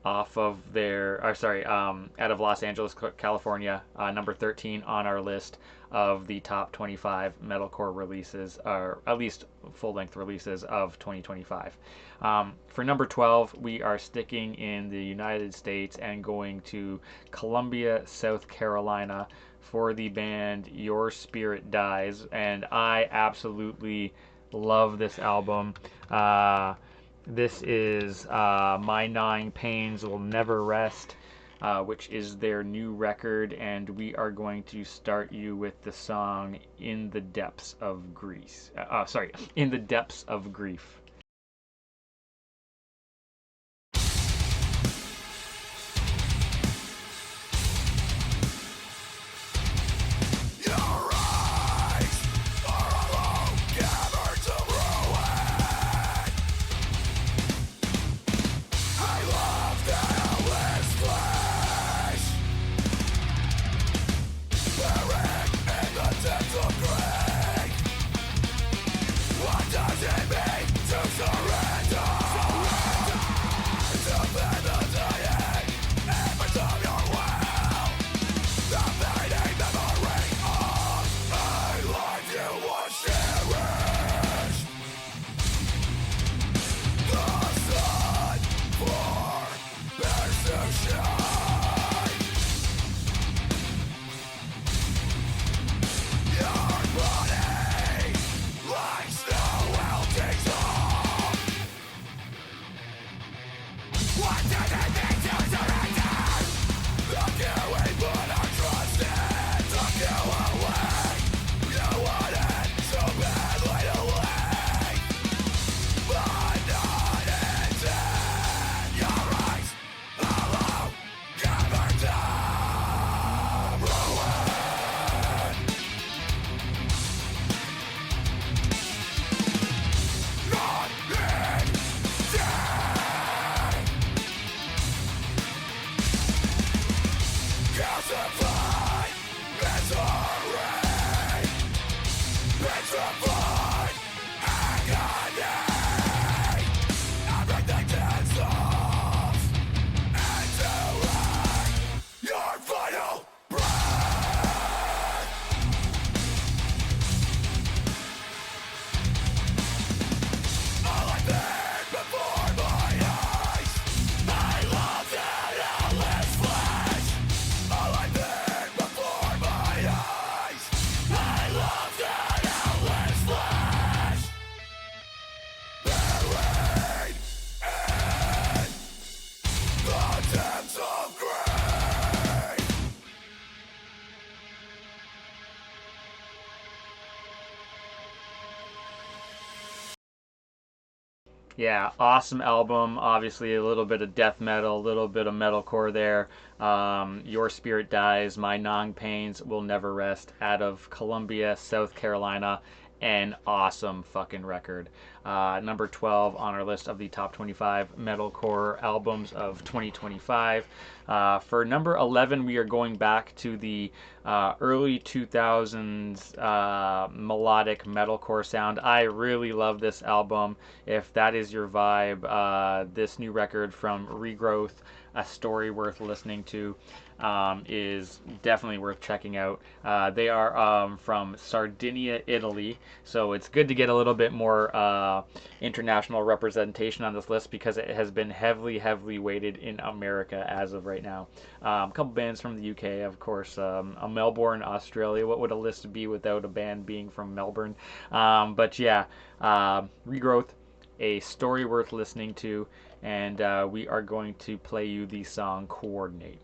off of out of Los Angeles, California, number 13 on our list of the top 25 metalcore releases, or at least full-length releases of 2025. For number 12, we are sticking in the United States and going to Columbia, South Carolina for the band Your Spirit Dies, and I absolutely love this album. This is My Gnawing Pains Will Never Rest, which is their new record, and we are going to start you with the song In the Depths of Grief. In the Depths of Grief. Your eyes are a long cavern to ruin. I love the endless flesh, buried in the depths of grief. What does it mean to surrender? To bend the dying image of your will, the fading memory of a life you once cherished. The sun forbears to shine. Your body like snow melting snow. What does it mean to surrender? Look you we put our trust in, took you away. You wanted so badly to leave, but not instead. Your eyes alone covered in ruin. Not in death. Calcified misery, petrified agony. Everything dissolves into your final breath. All I've been before my eyes, I love that endless flesh. All I've been before my eyes, I love that endless flesh. Buried in the depths of grief. Yeah, awesome album. Obviously, a little bit of death metal, a little bit of metalcore there. Your Spirit Dies, My Gnawing Pains Will Never Rest, out of Columbia, South Carolina. An awesome fucking record. Number 12 on our list of the top 25 metalcore albums of 2025. For number 11, we are going back to the early 2000s melodic metalcore sound. I really love this album. If that is your vibe, this new record from Regrowth, A Story Worth Listening to, is definitely worth checking out. They are from Sardinia, Italy, so it's good to get a little bit more international representation on this list because it has been heavily weighted in America as of right now. A couple bands from the UK, of course, Melbourne, Australia. What would a list be without a band being from Melbourne? But yeah, Regrowth, A Story Worth Listening to, and we are going to play you the song Coordinate.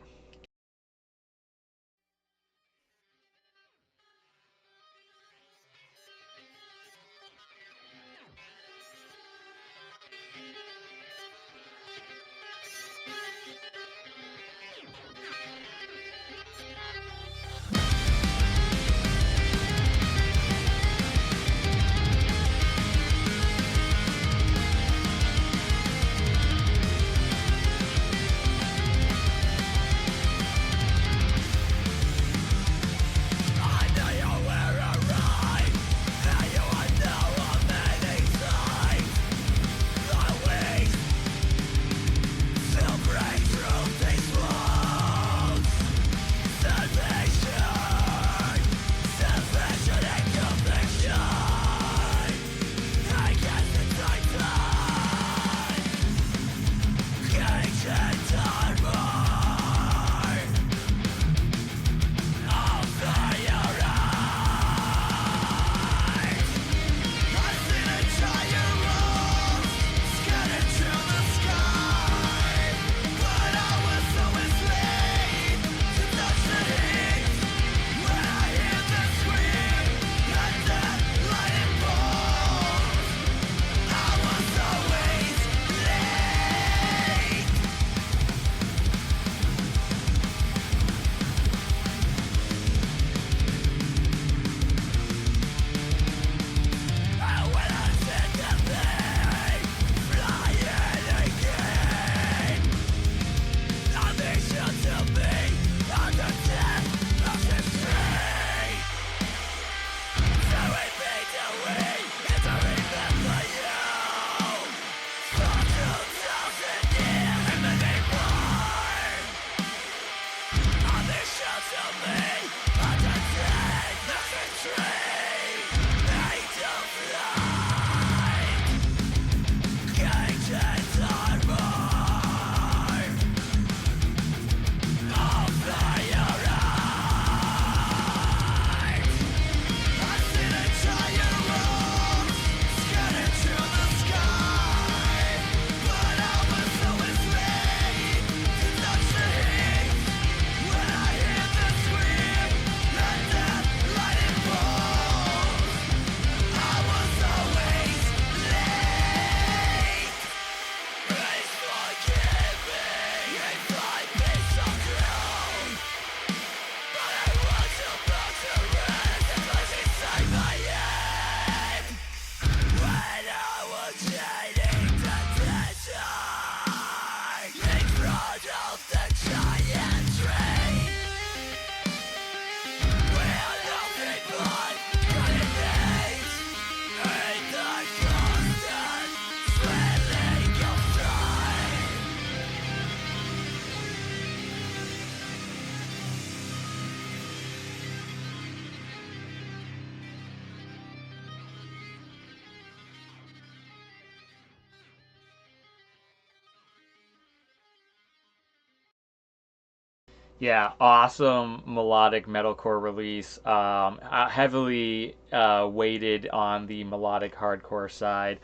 Yeah, awesome melodic metalcore release. Heavily weighted on the melodic hardcore side,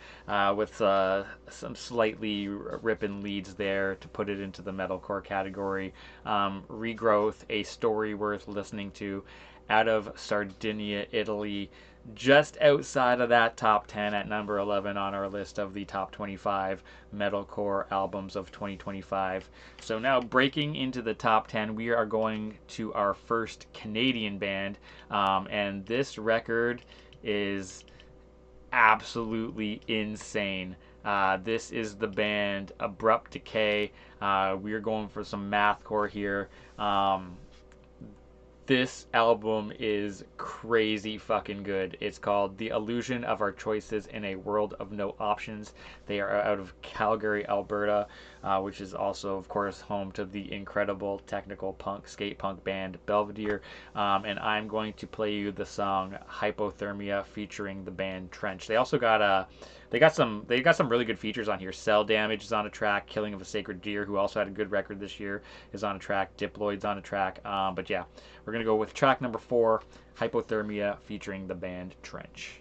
with some slightly ripping leads there to put it into the metalcore category. Regrowth, a story worth listening to, out of Sardinia, Italy, just outside of that top 10 at number 11 on our list of the top 25 metalcore albums of 2025. So now breaking into the top 10, we are going to our first Canadian band, and this record is absolutely insane. This is the band Abrupt Decay. We are going for some mathcore here. This album is crazy fucking good. It's called The Illusion of Our Choices in a World of No Options. They are out of Calgary, Alberta, which is also, of course, home to the incredible technical punk, skate punk band Belvedere. And I'm going to play you the song Hypothermia featuring the band Trench. They also got a they got some really good features on here. Cell Damage is on a track. Killing of a Sacred Deer, who also had a good record this year, is on a track. Diploid's on a track. But yeah, we're gonna go with track number 4, Hypothermia, featuring the band Trench.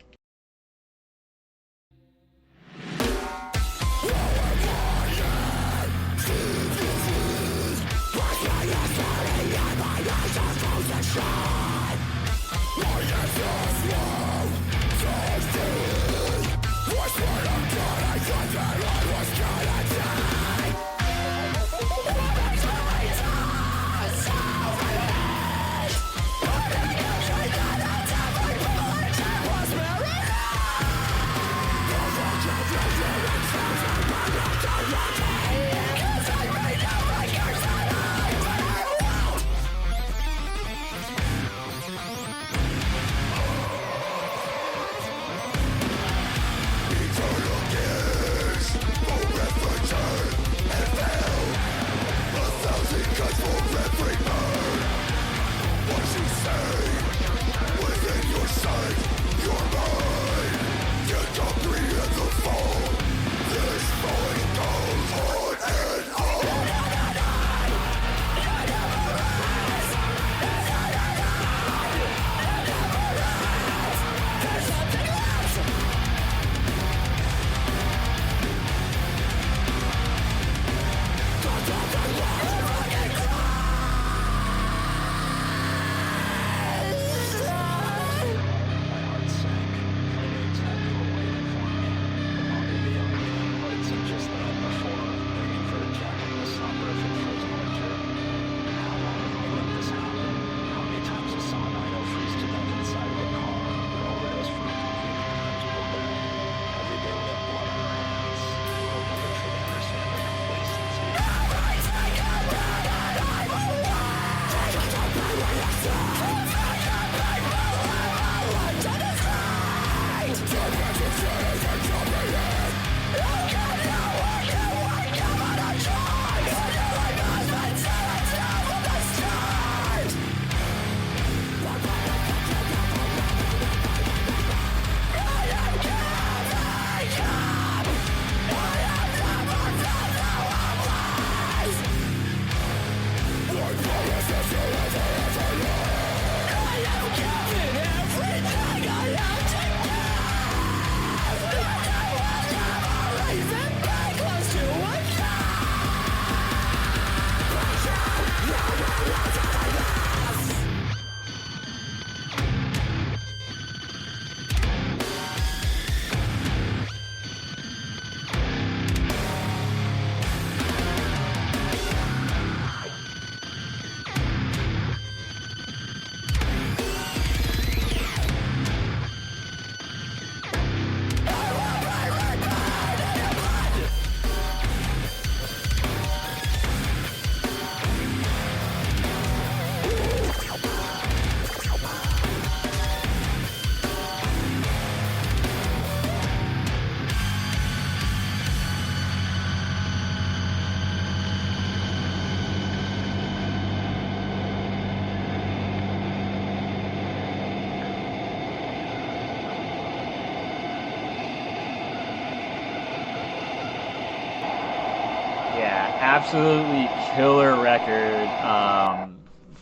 Yeah, absolutely killer record.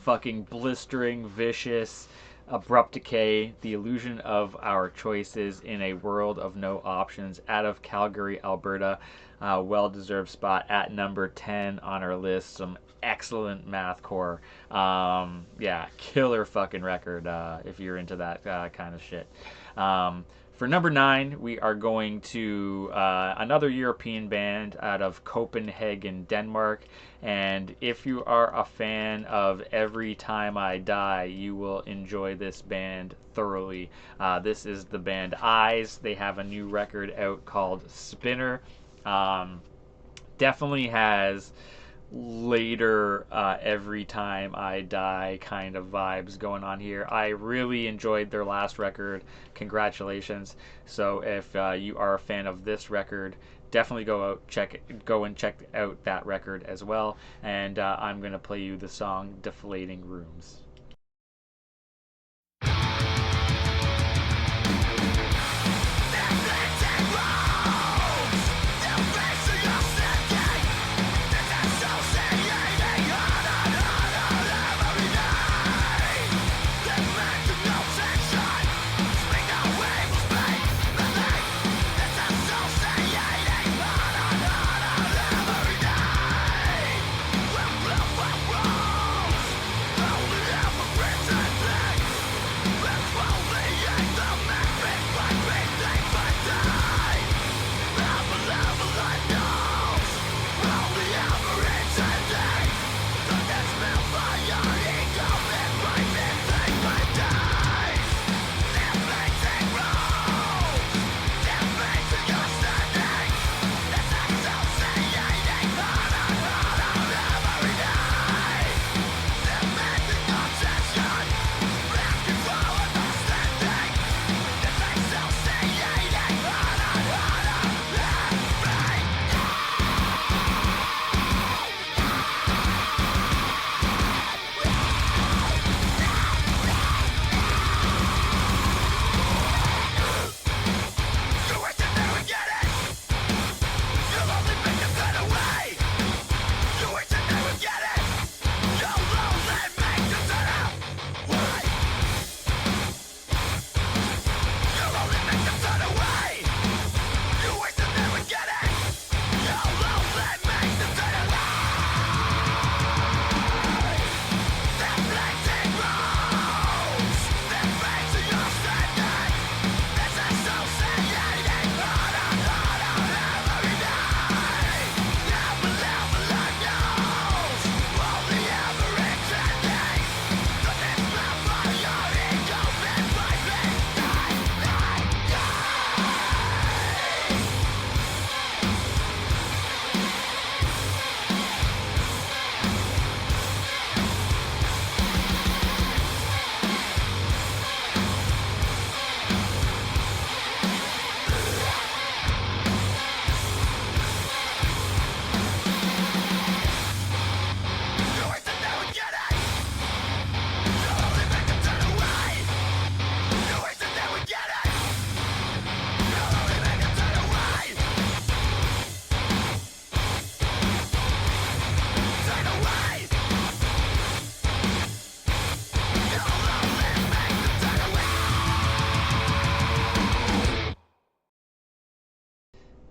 fucking blistering, vicious, abrupt decay, the illusion of our choices in a world of no options, out of Calgary, Alberta. Well-deserved spot at number 10 on our list. Some excellent mathcore. Yeah, killer fucking record if you're into that kind of shit. For number 9, we are going to another European band out of Copenhagen, Denmark. And if you are a fan of Every Time I Die, you will enjoy this band thoroughly. This is the band Eyes. They have a new record out called Spinner. Um, Definitely has later Every Time I Die kind of vibes going on here. I really enjoyed their last record. Congratulations. So if you are a fan of this record, definitely go and check out that record as well. And I'm gonna play you the song Deflating Rooms.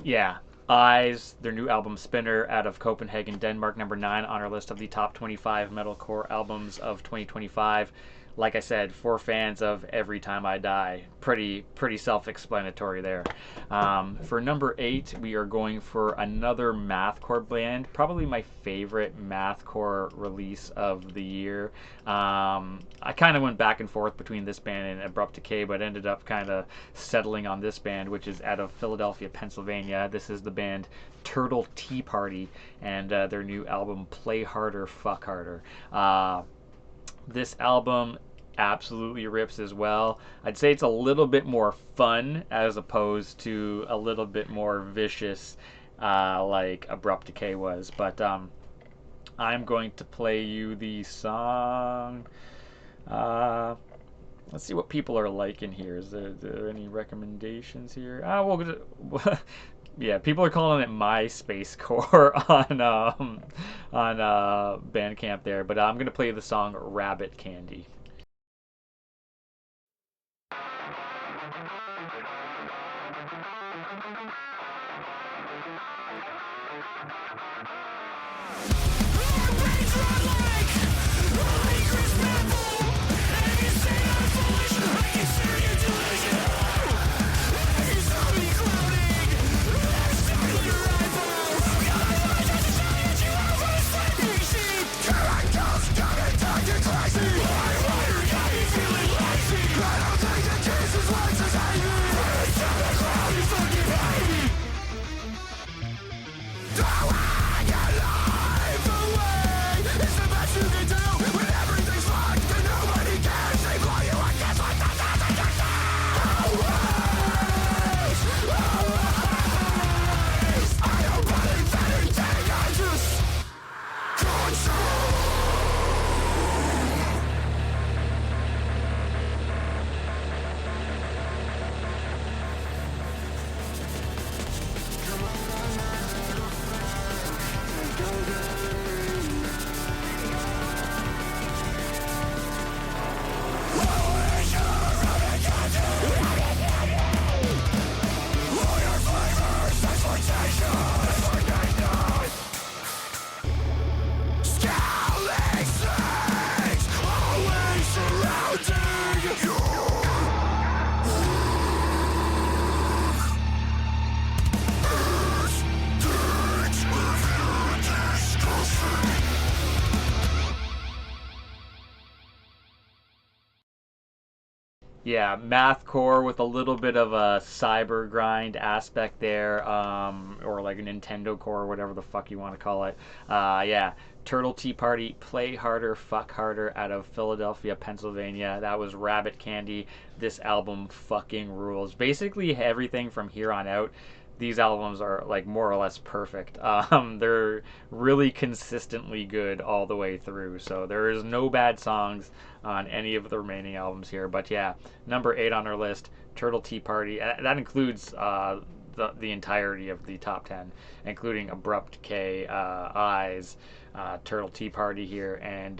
Yeah, Eyes, their new album Spinner out of Copenhagen, Denmark, number 9 on our list of the top 25 metalcore albums of 2025. Like I said, for fans of Every Time I Die, pretty self-explanatory there. For number 8, we are going for another mathcore band, probably my favorite mathcore release of the year. I kind of went back and forth between this band and Abrupt Decay, but ended up kind of settling on this band, which is out of Philadelphia, Pennsylvania. This is the band Turtle Tea Party and their new album Play Harder, Fuck Harder. This album absolutely rips as well. I'd say it's a little bit more fun as opposed to a little bit more vicious like Abrupt Decay was. But I'm going to play you the song. Let's see what people are liking here. Is there any recommendations here? Yeah, people are calling it my space core on Bandcamp there, but I'm gonna play the song Rabbit Candy. Yeah, mathcore with a little bit of a cyber grind aspect there, or like a Nintendo core, or whatever the fuck you want to call it. Yeah, Turtle Tea Party, Play Harder, Fuck Harder, out of Philadelphia, Pennsylvania. That was Rabbit Candy. This album fucking rules. Basically, everything from here on out, these albums are like more or less perfect. They're really consistently good all the way through. So there is no bad songs on any of the remaining albums here. But yeah, number 8 on our list, Turtle Tea Party. That includes the entirety of the top 10, including Abrupt K, Eyes, Turtle Tea Party here, and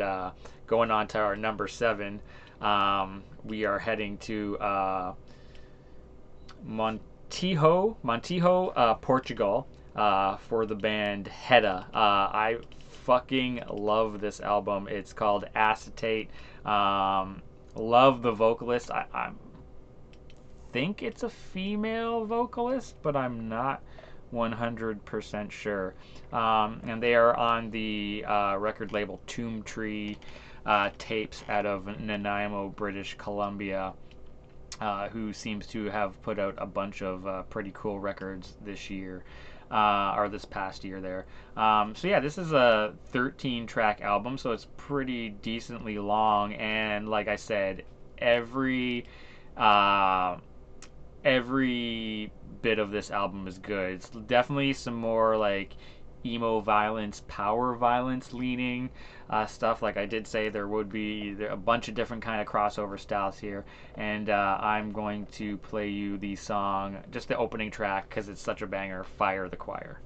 going on to our number 7. We are heading to Montijo, Portugal, for the band Hedda. I fucking love this album. It's called Acetate. Love the vocalist. I think it's a female vocalist, but I'm not 100% sure. And they are on the record label Tomb Tree tapes out of Nanaimo, British Columbia. Who seems to have put out a bunch of pretty cool records this year, or this past year there. So yeah, this is a 13-track album, so it's pretty decently long. And like I said, every uh, every bit of this album is good. It's definitely some more like emo violence, power violence leaning stuff. Like I did say, there would be a bunch of different kind of crossover styles here, and I'm going to play you the song, just the opening track, because it's such a banger. Fire the Choir.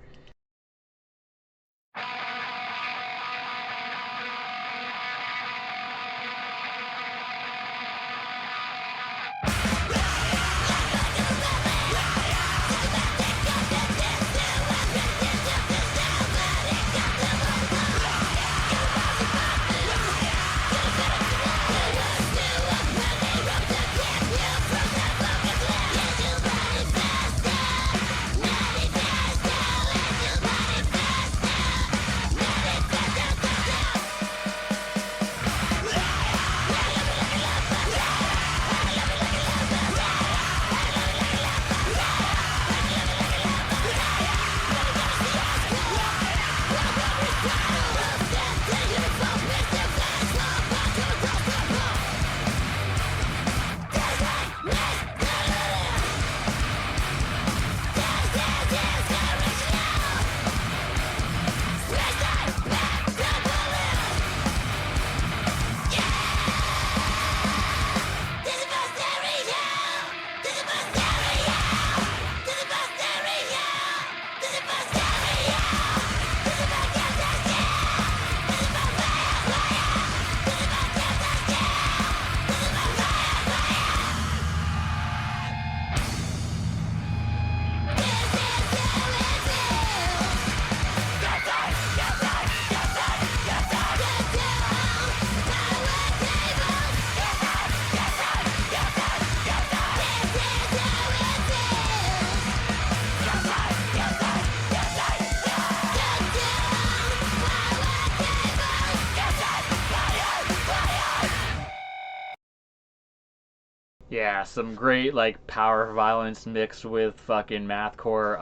Yeah, some great like power violence mixed with fucking mathcore.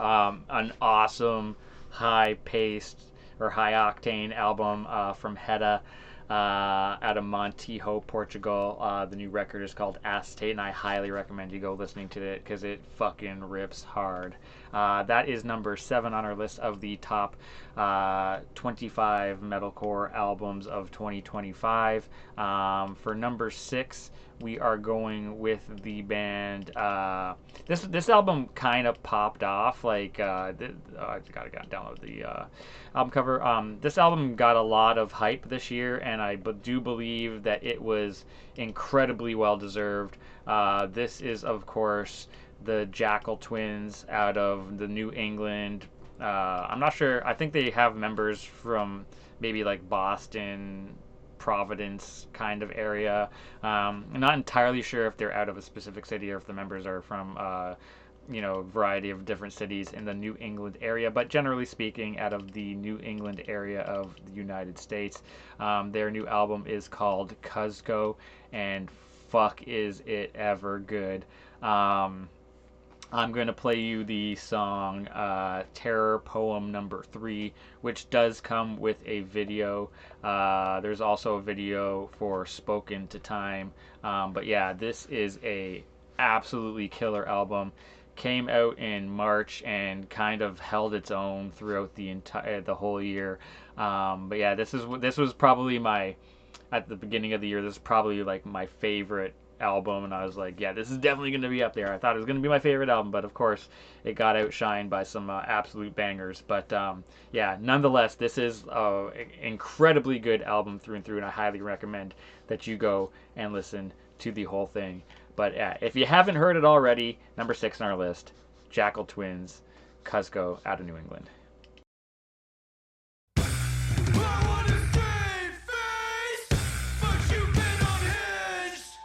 An awesome high paced or high octane album from Heda out of Montijo, Portugal. The new record is called Acetate, and I highly recommend you go listening to it because it fucking rips hard. That is number 7 on our list of the top 25 metalcore albums of 2025. For number 6, we are going with the band. This album kind of popped off. Like, I gotta download the album cover. This album got a lot of hype this year, and I do believe that it was incredibly well deserved. This is, of course, the Jackal Twins out of the New England. I'm not sure. I think they have members from maybe like Boston, Providence kind of area. I'm not entirely sure if they're out of a specific city or if the members are from variety of different cities in the New England area, but generally speaking, out of the New England area of the United States. Their new album is called Cuzco, and fuck is it ever good. I'm going to play you the song Terror Poem number 3, which does come with a video. There's also a video for Spoken to Time. But yeah, this is a absolutely killer album. Came out in March and kind of held its own throughout the whole year. But yeah, this was probably my at the beginning of the year. This is probably like my favorite album, and I was like, yeah, this is definitely going to be up there. I thought it was going to be my favorite album, but of course, it got outshined by some absolute bangers. But yeah, nonetheless, this is an incredibly good album through and through, and I highly recommend that you go and listen to the whole thing. But yeah, if you haven't heard it already, number 6 on our list, Jackal Twins, Cuzco out of New England. I wanna save face, but you've been unhinged.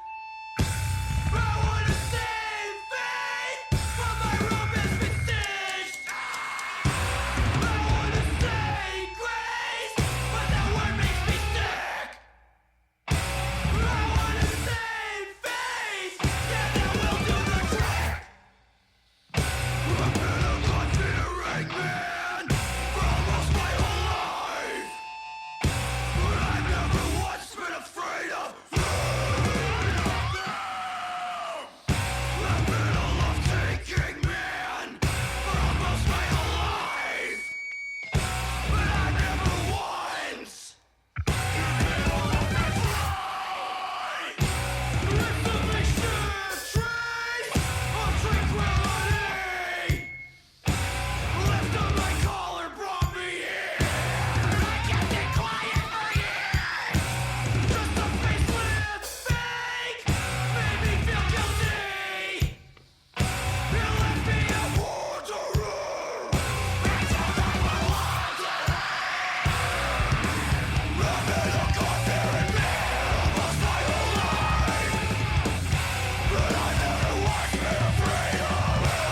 I wanna save faith, but my rope has been stitched. I wanna say grace, but that word makes me sick. I wanna save faith, yeah, that will do the trick. I've been a God-fearing man for almost my whole life, but I've never once been afraid of you. I've been a love-taking man for almost my whole life, but I've never once been left me fly. It's a makeshift trace of tranquility. Lift on my collar brought me here. I kept it quiet for years. Just a facelift fake made me feel guilty. It left me a wanderer until I wanted. I've been a God-fearing man almost my whole life, but I never once been afraid of you.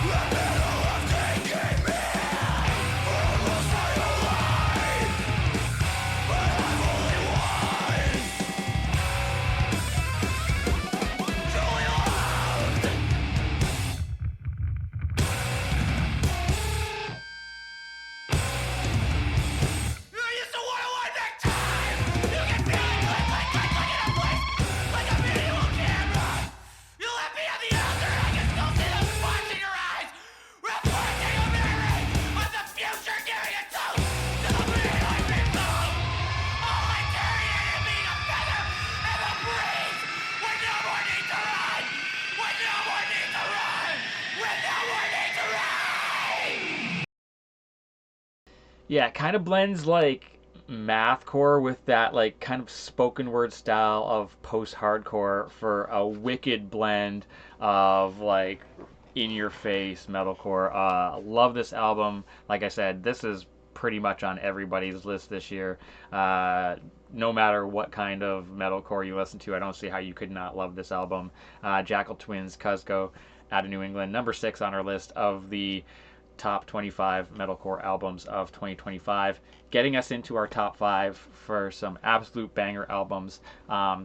I've been a love-taking man for almost my whole life, but I've only once truly loved. I used to wanna wind back time. You can feel it click in a place like a video camera. You left me on the altar, I can still see those spots in your eyes, reflecting a memory of the future, giving a toast to the man I've become. All I carry in me a feather and a breeze. With no more need to run. With no more need to run. With no more need to run. Yeah, it kind of blends like mathcore with that like kind of spoken word style of post-hardcore for a wicked blend of like in your face metalcore. Love this album. Like I said, this is pretty much on everybody's list this year. No matter what kind of metalcore you listen to, I don't see how you could not love this album. Jackal Twins, Cuzco, out of New England, number 6 on our list of the top 25 metalcore albums of 2025, getting us into our top five for some absolute banger albums,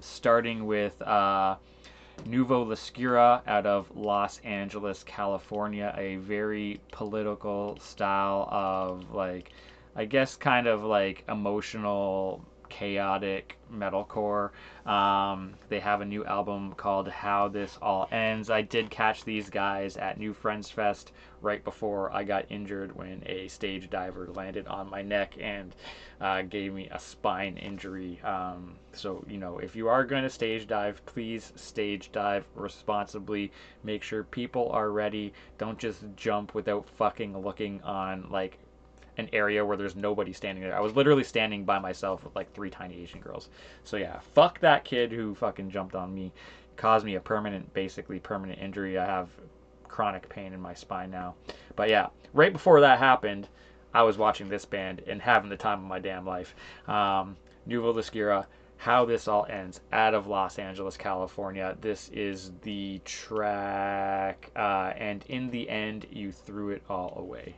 starting with Nuevo Lascura out of Los Angeles, California, a very political style of, like, I guess kind of like emotional, chaotic metalcore. They have a new album called How This All Ends. I did catch these guys at New Friends Fest right before I got injured when a stage diver landed on my neck and gave me a spine injury. So, if you are going to stage dive, please stage dive responsibly. Make sure people are ready. Don't just jump without fucking looking on, like, an area where there's nobody standing there. I was literally standing by myself with like three tiny Asian girls. So yeah, fuck that kid who fucking jumped on me. Caused me a basically permanent injury. I have chronic pain in my spine now. But yeah, right before that happened, I was watching this band and having the time of my damn life. Nuevo Lascura, How This All Ends, out of Los Angeles, California. This is the track, and in the end, you threw it all away.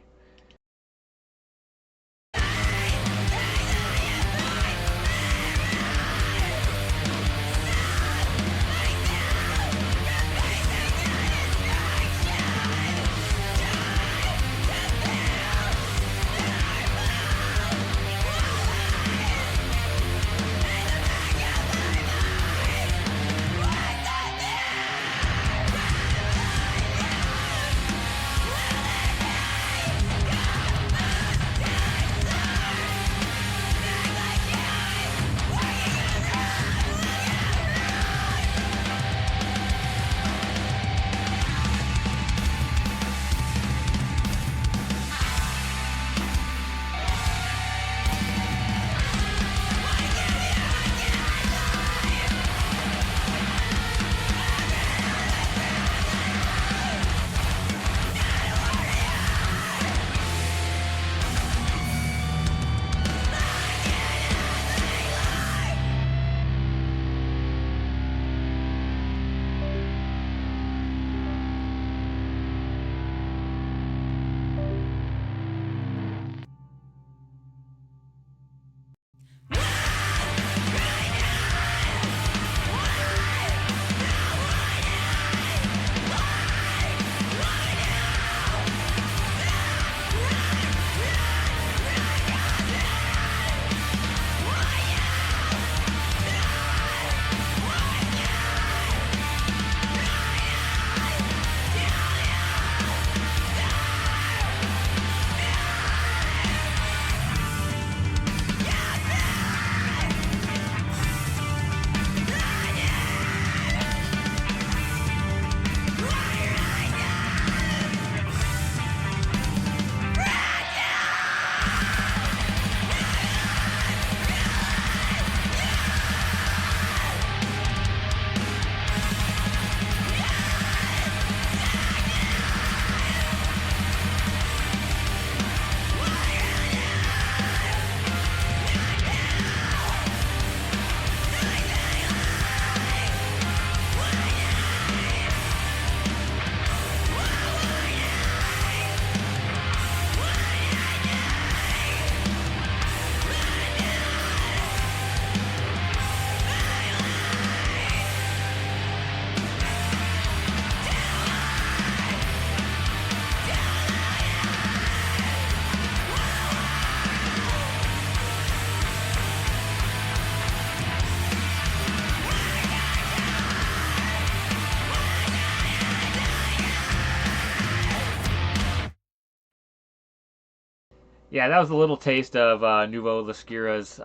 Yeah, that was a little taste of Nuevo Lascura's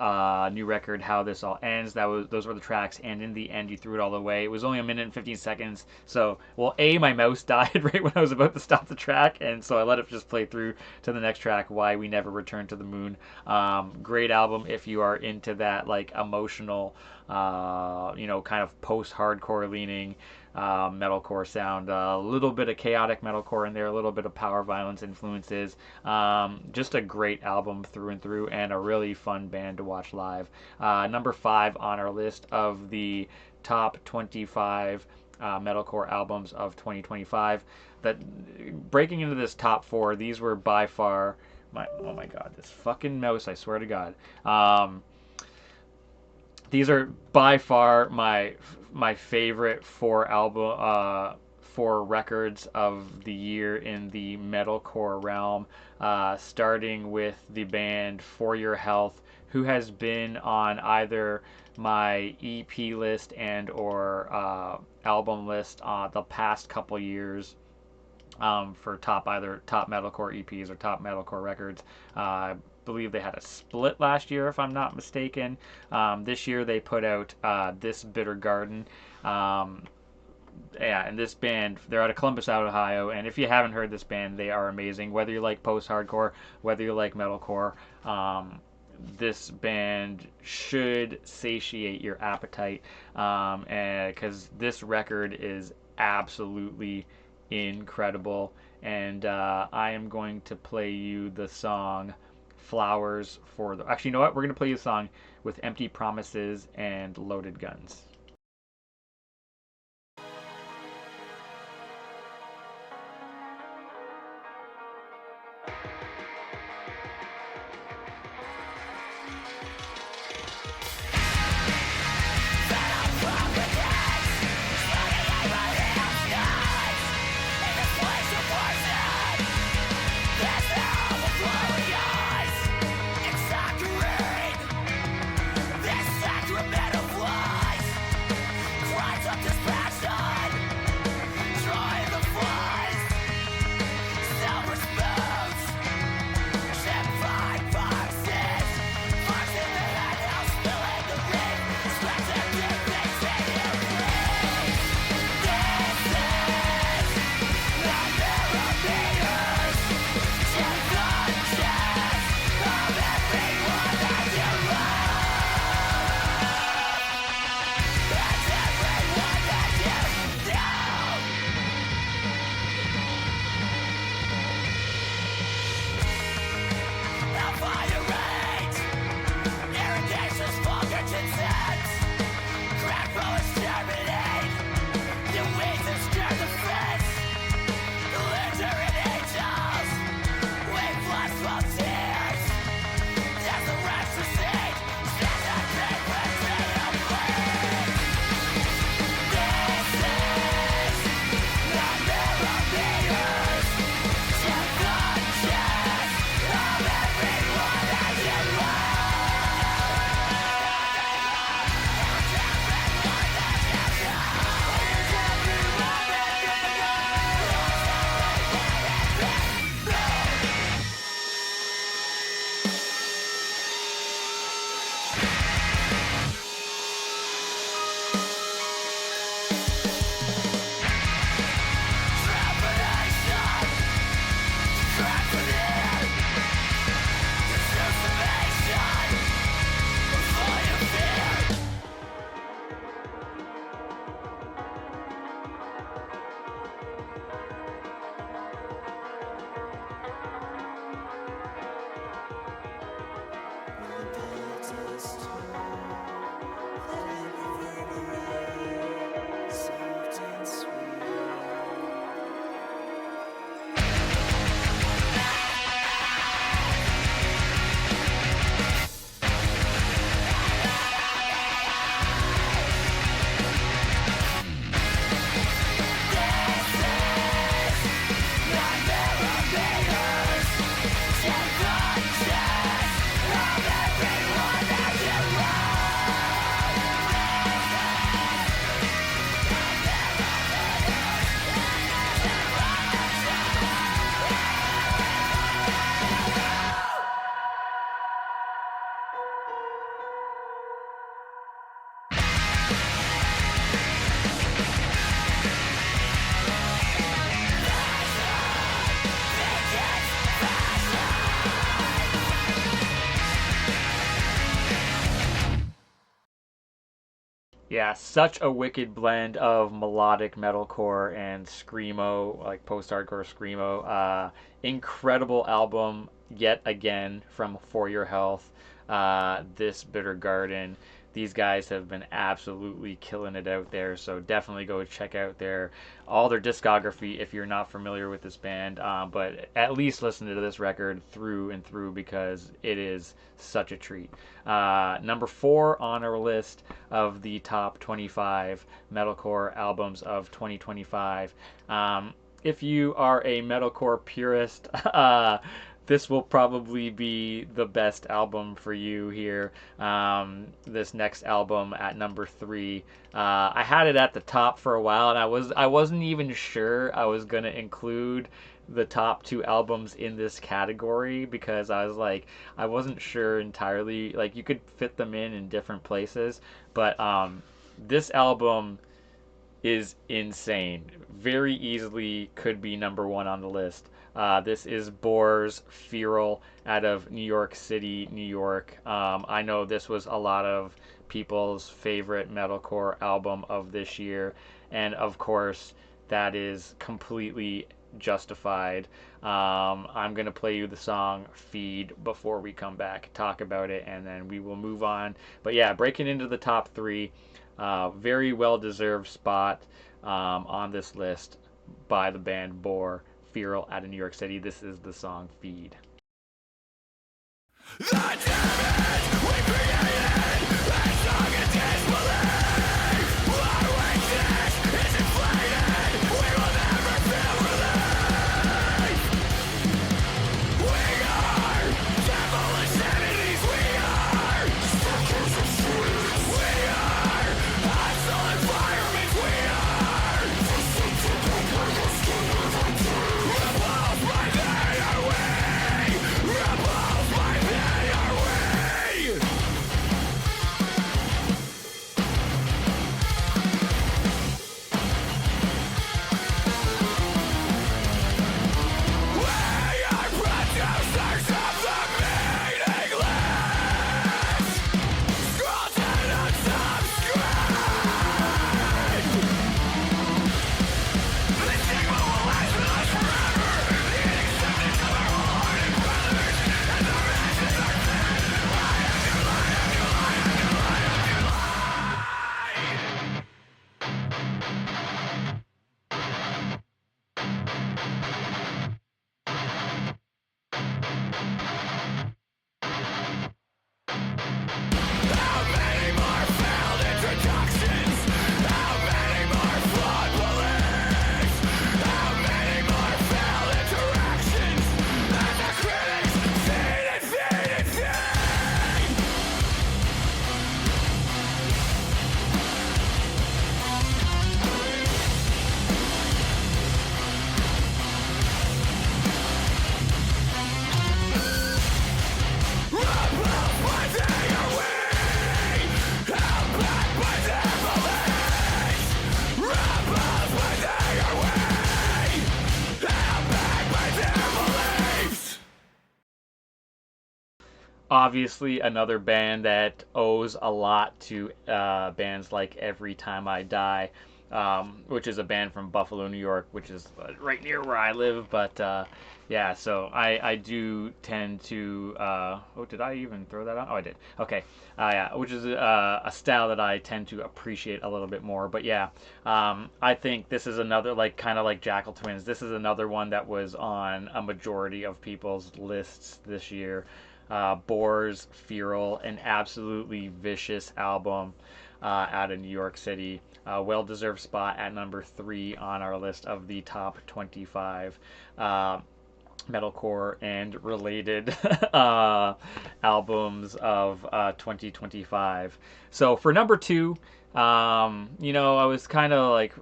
new record, How This All Ends. Those were the tracks, and in the end, you threw it all away. It was only a minute and 15 seconds, so well, my mouse died right when I was about to stop the track, and so I let it just play through to the next track, Why We Never Return to the Moon. Great album if you are into that like emotional, kind of post-hardcore leaning metalcore sound. A little bit of chaotic metalcore in there, a little bit of power violence influences. Just a great album through and through, and a really fun band to watch live. Number 5 on our list of the top 25 metalcore albums of 2025. That breaking into this top four, these were by far my, oh my god, this fucking mouse! I swear to God. These are by far my favorite four records of the year in the metalcore realm. Starting with the band For Your Health, who has been on either my EP list and or album list the past couple years, for either top metalcore EPs or top metalcore records. I believe they had a split last year, if I'm not mistaken. This year they put out This Bitter Garden. Um, yeah, and this band, they're out of Columbus, Ohio. And if you haven't heard this band, they are amazing. Whether you like post-hardcore, whether you like metalcore, this band should satiate your appetite, and because this record is absolutely incredible. And I am going to play you the song Flowers for the. Actually, you know what? We're going to play you a song with Empty Promises and Loaded Guns. Yeah, such a wicked blend of melodic metalcore and screamo, like post-hardcore screamo. Incredible album yet again from For Your Health. This Bitter Garden. These guys have been absolutely killing it out there, so definitely go check out all their discography if you're not familiar with this band. But at least listen to this record through and through because it is such a treat. Number 4 on our list of the top 25 metalcore albums of 2025. If you are a metalcore purist, this will probably be the best album for you here. This next album at number 3. I had it at the top for a while, and I wasn't even sure I was gonna include the top 2 albums in this category because I was like I wasn't sure entirely. Like you could fit them in different places, but this album is insane. Very easily could be number 1 on the list. This is Boar's Feral out of New York City, New York. I know this was a lot of people's favorite metalcore album of this year, and of course, that is completely justified. I'm going to play you the song Feed before we come back, talk about it, and then we will move on. But yeah, breaking into the top 3. Very well deserved spot on this list by the band Bore, Feral out of New York City. This is the song Feed. The damage we created, that song is disbelief. Our weakness is inflated, we will never feel relief. We are devilish entities, we are suckers of streets. We are hostile environments, we are repulsed by they are we, repulsed by they are we. We are producers of the meaningless, scrolled on some screen. The stigma will last with us forever. The acceptance of our Lord and brothers as our ashes are fed. Lie after lie after lie after lie after lie. How many more failed introductions? How many more flawed beliefs? How many more failed interactions? As the critics feed and feed and feed. Repelled by they are we, held back by their beliefs. Repelled by they are we, held back by their beliefs. Obviously, another band that owes a lot to bands like Every Time I Die, which is a band from Buffalo, New York, which is right near where I live. But yeah, so I do tend to. Oh, did I even throw that on? Oh, I did. Okay. Yeah, which is a style that I tend to appreciate a little bit more. But yeah, I think this is another, like, kind of like Jackal Twins. This is another one that was on a majority of people's lists this year. Boar's Feral, an absolutely vicious album out of New York City. Well deserved spot at number 3 on our list of the top 25 metalcore and related albums of 2025. So for number 2, I was kind of like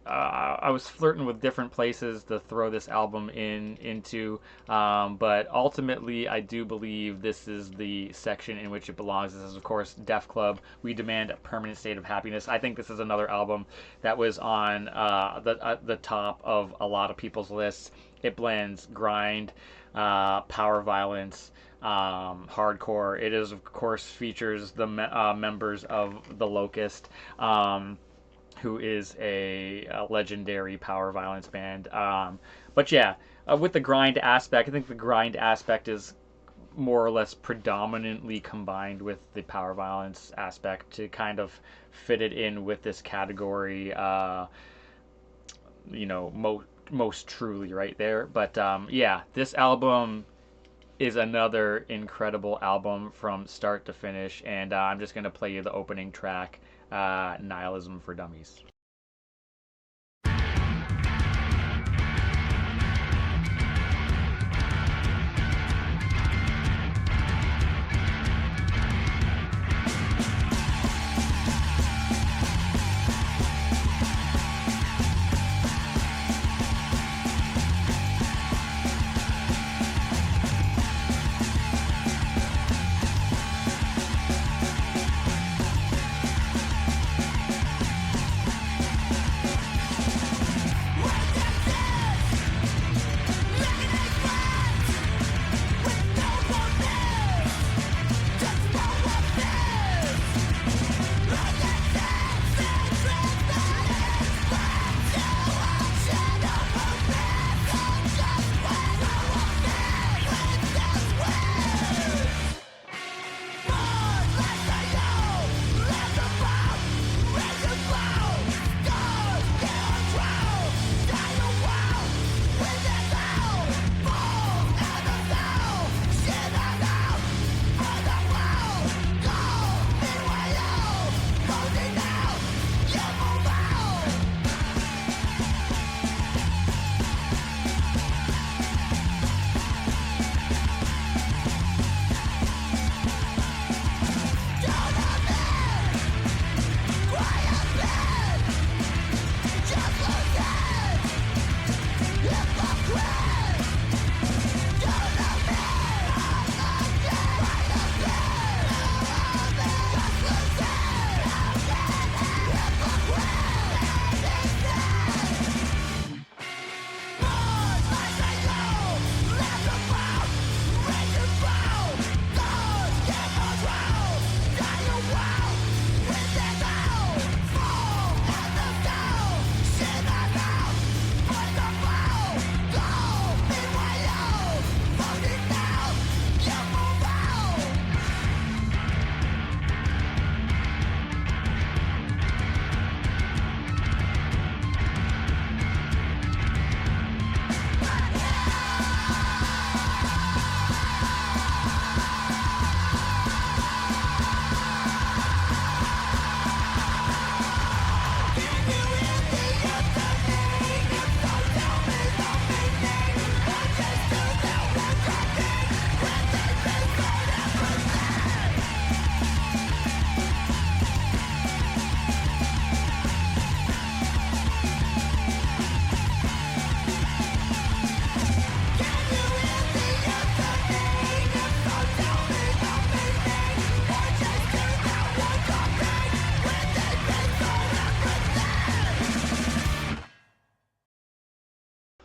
I was flirting with different places to throw this album into, but ultimately I do believe this is the section in which it belongs. This is, of course, Def Club. We Demand a Permanent State of Happiness. I think this is another album that was on the top of a lot of people's lists. It blends grind, power violence, hardcore. It is, of course, features the members of The Locust, who is a legendary power violence band. But yeah, with the grind aspect, I think the grind aspect is more or less predominantly combined with the power violence aspect to kind of fit it in with this category, most truly right there. But yeah, this album is another incredible album from start to finish, and I'm just gonna play you the opening track, "Nihilism for Dummies."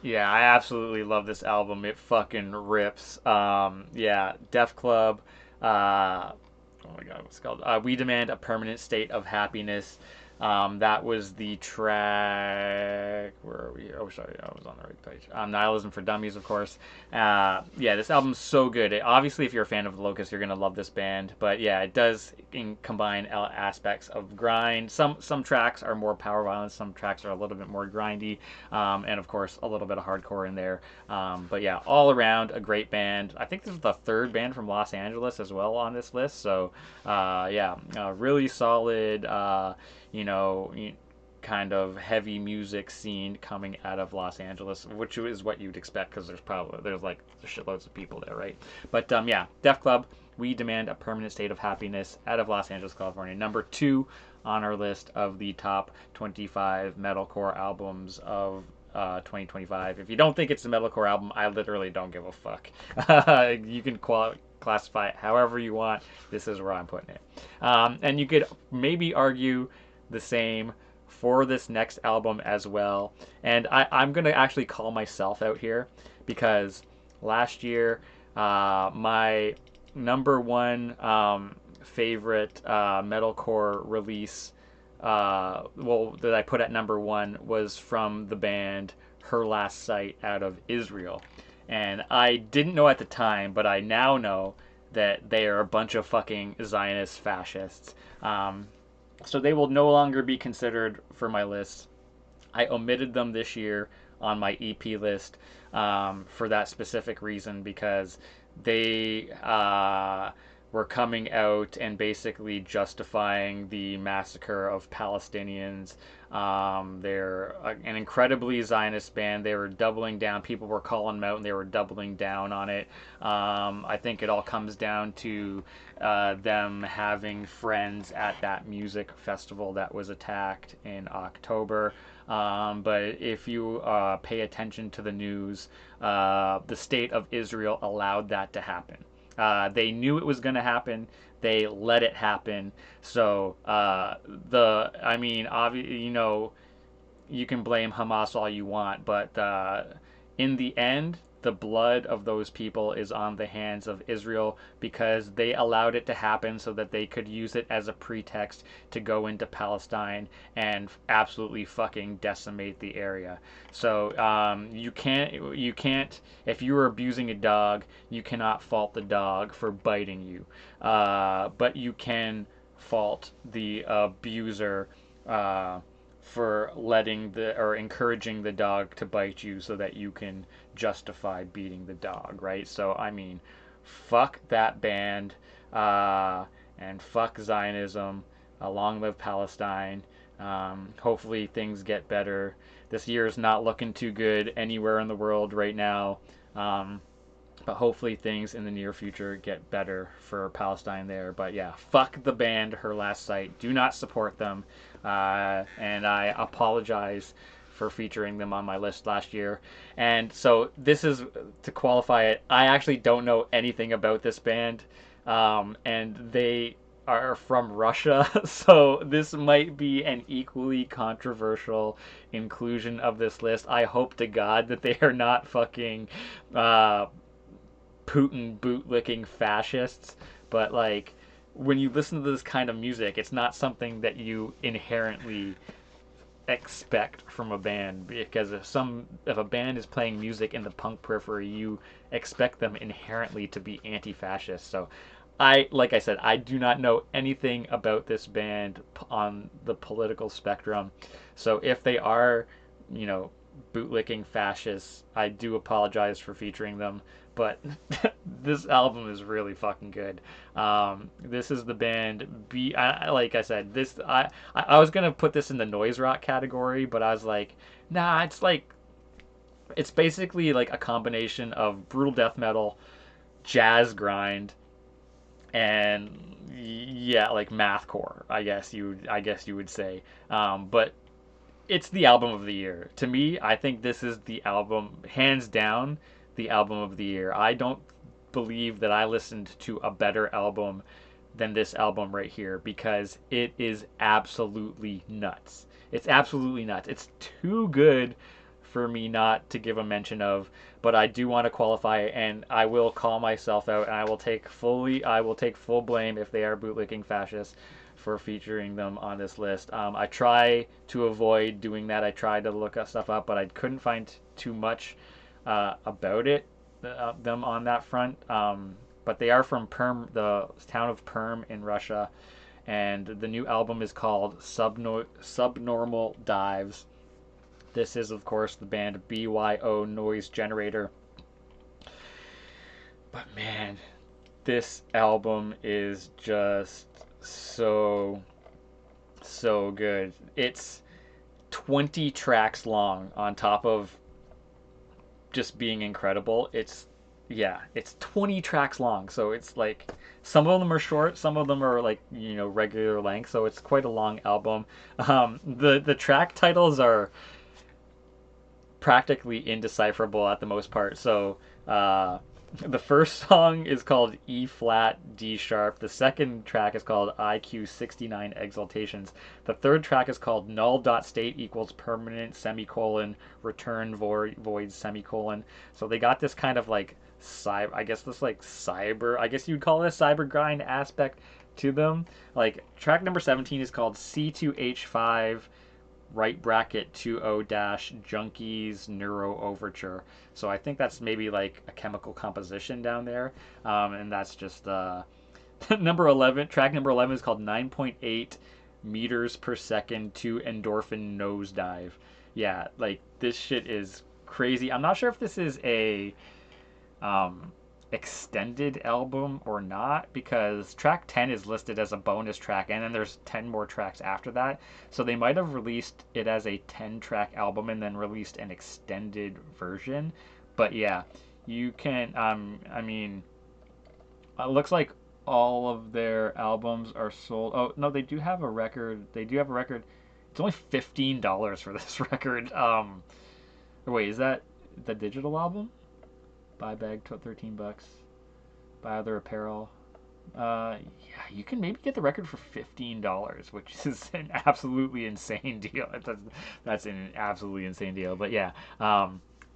Yeah, I absolutely love this album. It fucking rips. Yeah, Def Club. Oh my God, what's it called? We Demand a Permanent State of Happiness. That was the track. Where are we? Oh, sorry, I was on the right page. Nihilism for Dummies, of course. Yeah, this album's so good. Obviously, if you're a fan of The Locust, you're gonna love this band. But yeah, it does combine aspects of grind. Some tracks are more power violence. Some tracks are a little bit more grindy, and of course a little bit of hardcore in there. But yeah, all around a great band. I think this is the third band from Los Angeles as well on this list. So yeah, really solid. You know, kind of heavy music scene coming out of Los Angeles, which is what you'd expect because there's like shitloads of people there, right? But yeah, Def Club, We Demand a Permanent State of Happiness out of Los Angeles, California. Number 2 on our list of the top 25 metalcore albums of 2025. If you don't think it's a metalcore album, I literally don't give a fuck. You can classify it however you want. This is where I'm putting it. And you could maybe argue the same for this next album as well. And I'm going to actually call myself out here because last year, my number one favorite metalcore release, that I put at number 1 was from the band Her Last Sight out of Israel. And I didn't know at the time, but I now know that they are a bunch of fucking Zionist fascists. Um, so they will no longer be considered for my list. I omitted them this year on my EP list for that specific reason because they were coming out and basically justifying the massacre of Palestinians. They're an incredibly Zionist band. They were doubling down. People were calling them out and they were doubling down on it. I think it all comes down to them having friends at that music festival that was attacked in October. But if you pay attention to the news, the state of Israel allowed that to happen. They knew it was going to happen. They let it happen. So I mean, you can blame Hamas all you want, but in the end, the blood of those people is on the hands of Israel because they allowed it to happen so that they could use it as a pretext to go into Palestine and absolutely fucking decimate the area. So you can't, if you were abusing a dog, you cannot fault the dog for biting you, but you can fault the abuser. For letting the or encouraging the dog to bite you so that you can justify beating the dog, right? So I mean, fuck that band, and fuck Zionism. Long live Palestine. Hopefully things get better. This year is not looking too good anywhere in the world right now. But hopefully things in the near future get better for Palestine there. But yeah, fuck the band, Her Last Sight. Do not support them. And I apologize for featuring them on my list last year. And so this is to qualify it. I actually don't know anything about this band, and they are from Russia, so this might be an equally controversial inclusion of this list. I hope to God that they are not fucking Putin bootlicking fascists, but like when you listen to this kind of music, it's not something that you inherently expect from a band because if a band is playing music in the punk periphery, you expect them inherently to be anti-fascist. So like I said, I do not know anything about this band on the political spectrum. So if they are, you know, bootlicking fascists, I do apologize for featuring them. But this album is really fucking good. This is the band like I said, I was gonna put this in the noise rock category, but I was like, nah, it's basically like a combination of brutal death metal, jazz grind, and yeah, like mathcore. I guess you would say. But it's the album of the year. To me, I think this is the album, hands down, the album of the year. I don't believe that I listened to a better album than this album right here because it is absolutely nuts. It's absolutely nuts. It's too good for me not to give a mention of, but I do want to qualify it and I will call myself out and I will take full blame if they are bootlicking fascists for featuring them on this list. I try to avoid doing that. I tried to look stuff up, but I couldn't find too much about them on that front. But they are from Perm, the town of Perm in Russia, and the new album is called Subnormal Dives. This is, of course, the band BYO Noise Generator. But man, this album is just so good. It's 20 tracks long on top of just being incredible. It's 20 tracks long. So it's like some of them are short, some of them are like, regular length, so it's quite a long album. The track titles are practically indecipherable at the most part. So the first song is called E flat D sharp. The second track is called IQ 69 Exaltations. The third track is called null dot state equals permanent semicolon return void semicolon. So they got this kind of like cyber, I guess you'd call it a cyber grind aspect to them. Like track number 17 is called C2H5 right bracket 20-Junkies Neuro Overture. So I think that's maybe like a chemical composition down there. And that's just number 11. Track number 11 is called 9.8 meters per second to endorphin nosedive. Yeah, like this shit is crazy. I'm not sure if this is a um, extended album or not, because track 10 is listed as a bonus track, and then there's 10 more tracks after that. So they might have released it as a 10-track album and then released an extended version. But yeah, you can, I mean, it looks like all of their albums are sold. Oh, no, they do have a record. They do have a record. It's only $15 for this record. Wait, is that the digital album? Buy bag, $13. Buy other apparel. Yeah, you can maybe get the record for $15, which is an absolutely insane deal. That's an absolutely insane deal. But yeah,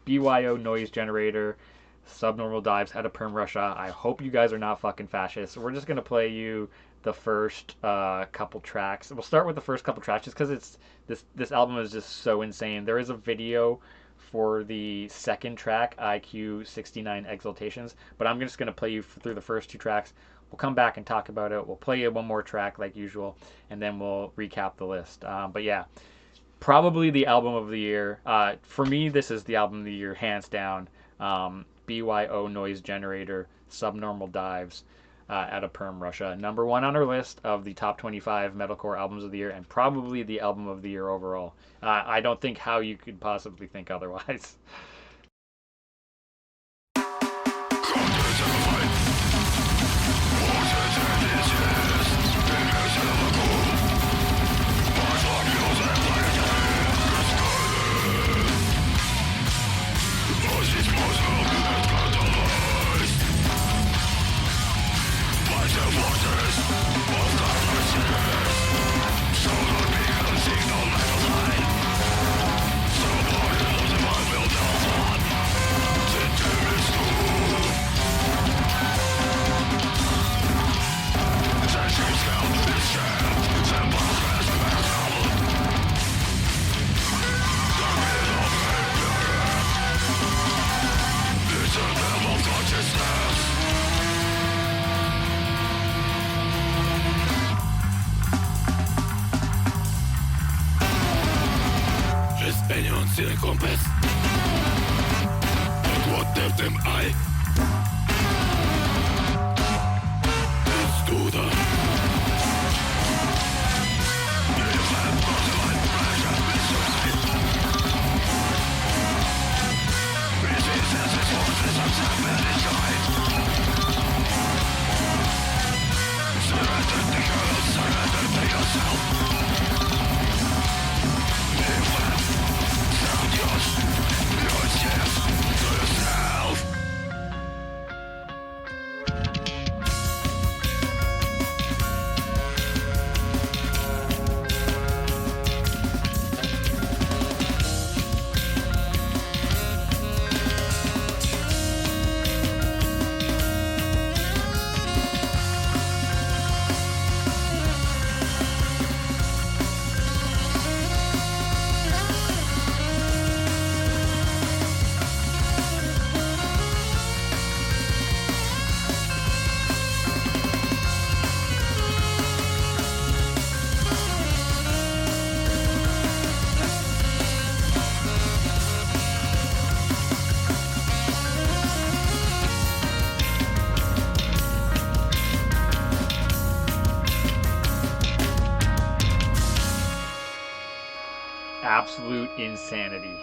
BYO Noise Generator, Subnormal Dives out of Perm Russia. I hope you guys are not fucking fascists. We're just gonna play you the first couple tracks. We'll start with the first couple tracks just because it's this album is just so insane. There is a video for the second track, IQ 69 Exaltations, but I'm just gonna play you through the first two tracks. We'll come back and talk about it. We'll play you one more track like usual, and then we'll recap the list. But yeah, probably the album of the year. For me, this is the album of the year, hands down. BYO Noise Generator, Subnormal Dives, out of Perm Russia. Number one on our list of the top 25 metalcore albums of the year, and probably the album of the year overall. I don't think how you could possibly think otherwise. Compass. And what left them I? Let's do that. Absolute insanity.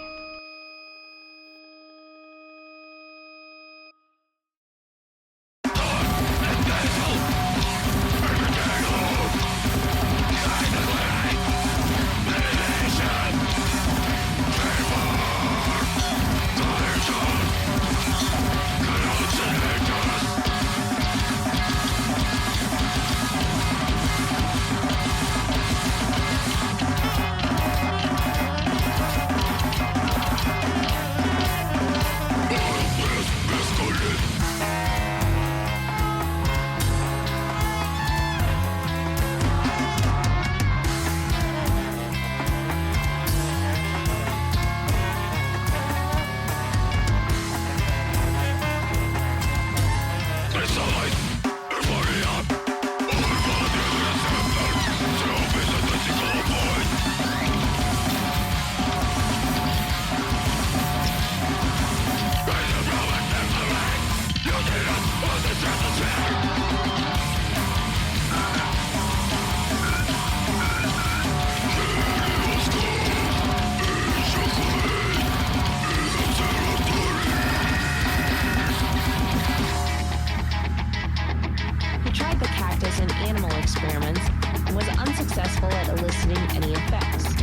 He tried the cactus in animal experiments and was unsuccessful at eliciting any effects.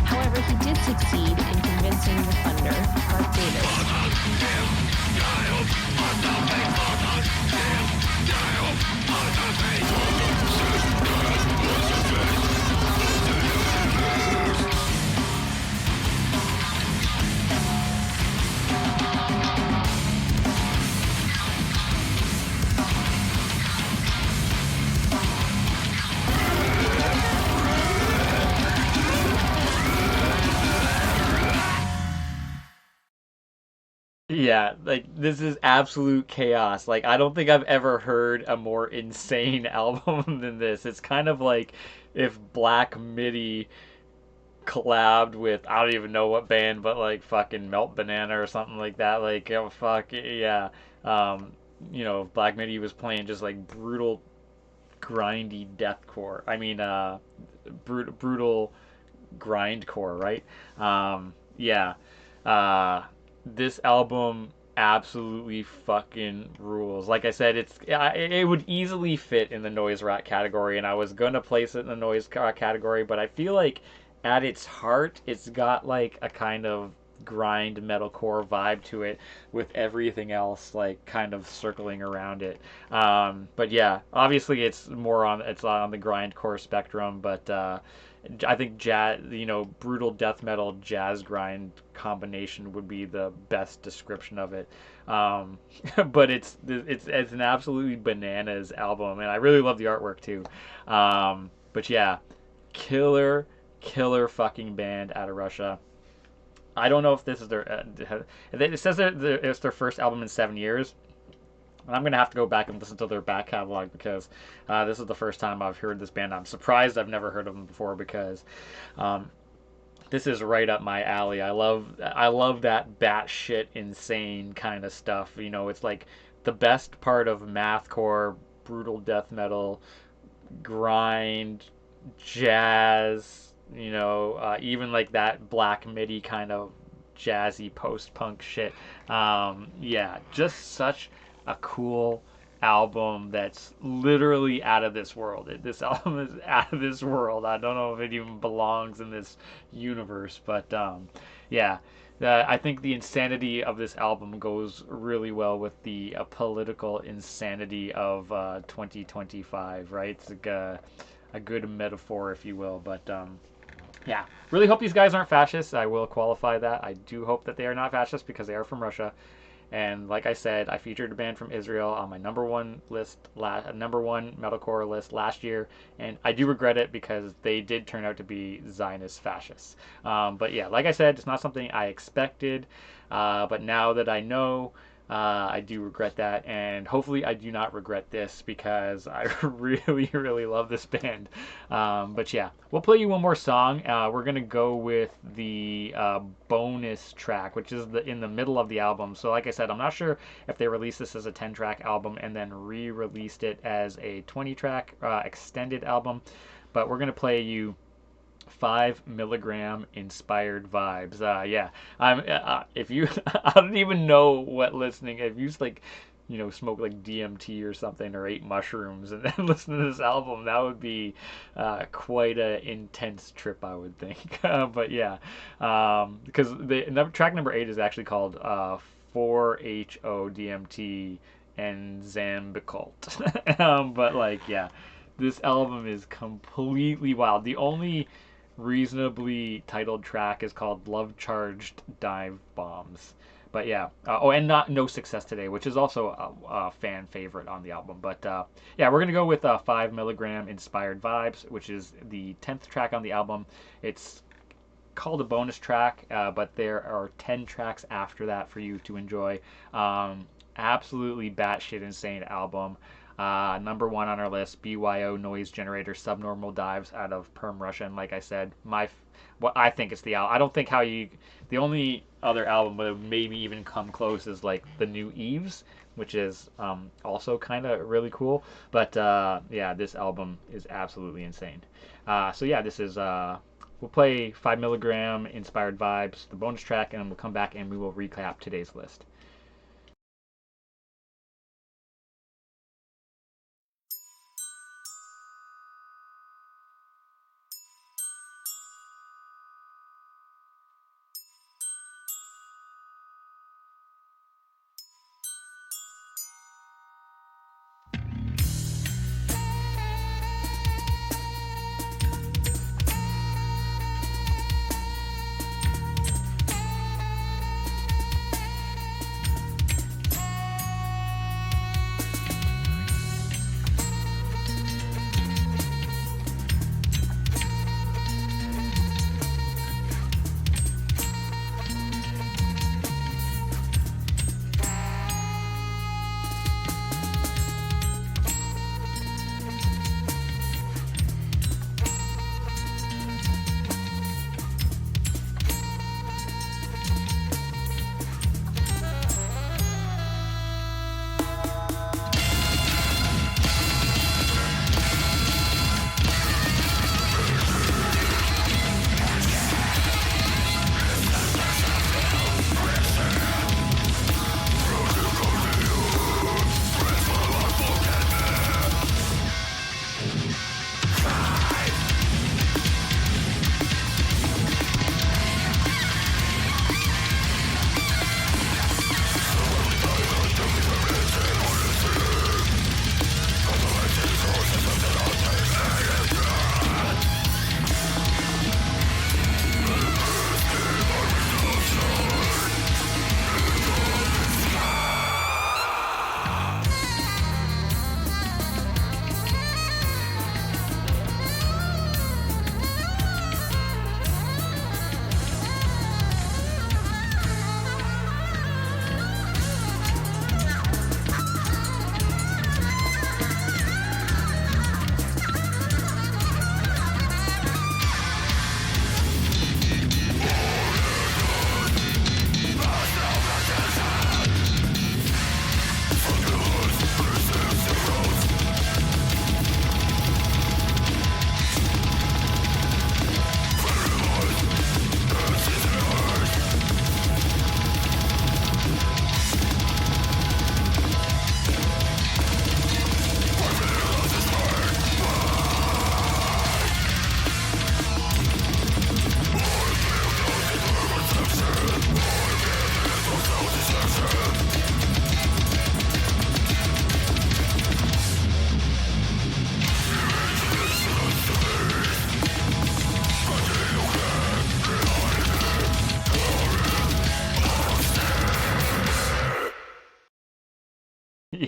However, he did succeed in convincing the funder, Mark Davis. Yeah, like this is absolute chaos. Like I don't think I've ever heard a more insane album than this. It's kind of like if Black Midi collabed with I don't even know what band, but like fucking Melt Banana or something like that. Like oh fuck yeah, um, Black Midi was playing just like brutal, grindy deathcore. I mean, brutal grindcore, right? Yeah. This album absolutely fucking rules. Like I said, it would easily fit in the noise rock category, and I was gonna place it in the noise rock category, but I feel like at its heart, it's got like a kind of grind metalcore vibe to it, with everything else like kind of circling around it. But yeah, obviously it's on the grindcore spectrum, but I think jazz, brutal death metal jazz grind combination would be the best description of it. Um, but it's an absolutely bananas album, and I really love the artwork too. But yeah, killer killer fucking band out of Russia. I don't know if this is it says that it's their first album in 7 years. I'm gonna have to go back and listen to their back catalog because this is the first time I've heard this band. I'm surprised I've never heard of them before because um, this is right up my alley. I love that batshit insane kind of stuff. It's like the best part of mathcore, brutal death metal, grind, jazz. Even like that Black Midi kind of jazzy post punk shit. Yeah, just such a cool album that's literally out of this world. This album is out of this world. I don't know if it even belongs in this universe, but yeah. I think the insanity of this album goes really well with the political insanity of 2025, right? It's like a good metaphor, if you will. But yeah, really hope these guys aren't fascists. I will qualify that. I do hope that they are not fascists because they are from Russia. And like I said, I featured a band from Israel on my number one number one metalcore list last year, and I do regret it because they did turn out to be Zionist fascists. But yeah, like I said, it's not something I expected. But now that I know, I do regret that, and hopefully I do not regret this because I really, really love this band. But yeah, we'll play you one more song. We're gonna go with the bonus track, which is in the middle of the album. So like I said, I'm not sure if they released this as a 10-track album and then re-released it as a 20-track extended album. But we're gonna play you 5 milligram inspired vibes. Yeah, I'm. If you, I don't even know what listening. If you just like, smoke like DMT or something, or ate mushrooms and then listen to this album, that would be quite a intense trip, I would think. But yeah, because the track number 8 is actually called 4-HO DMT and Zambicult. But like, yeah, this album is completely wild. The only reasonably titled track is called Love Charged Dive Bombs. But yeah, and not No Success Today, which is also a fan favorite on the album. But yeah, we're gonna go with 5 milligram Inspired Vibes, which is the 10th track on the album. It's called a bonus track, but there are 10 tracks after that for you to enjoy. absolutely batshit insane album. Number one on our list, BYO Noise Generator Subnormal Dives out of Perm Russia. And like I said, what I think is the album. I don't think how you. The only other album that would maybe even come close is like the new Eves, which is also kind of really cool. But yeah, this album is absolutely insane. So yeah, this is we'll play 5 milligram inspired vibes, the bonus track, and we'll come back and we will recap today's list.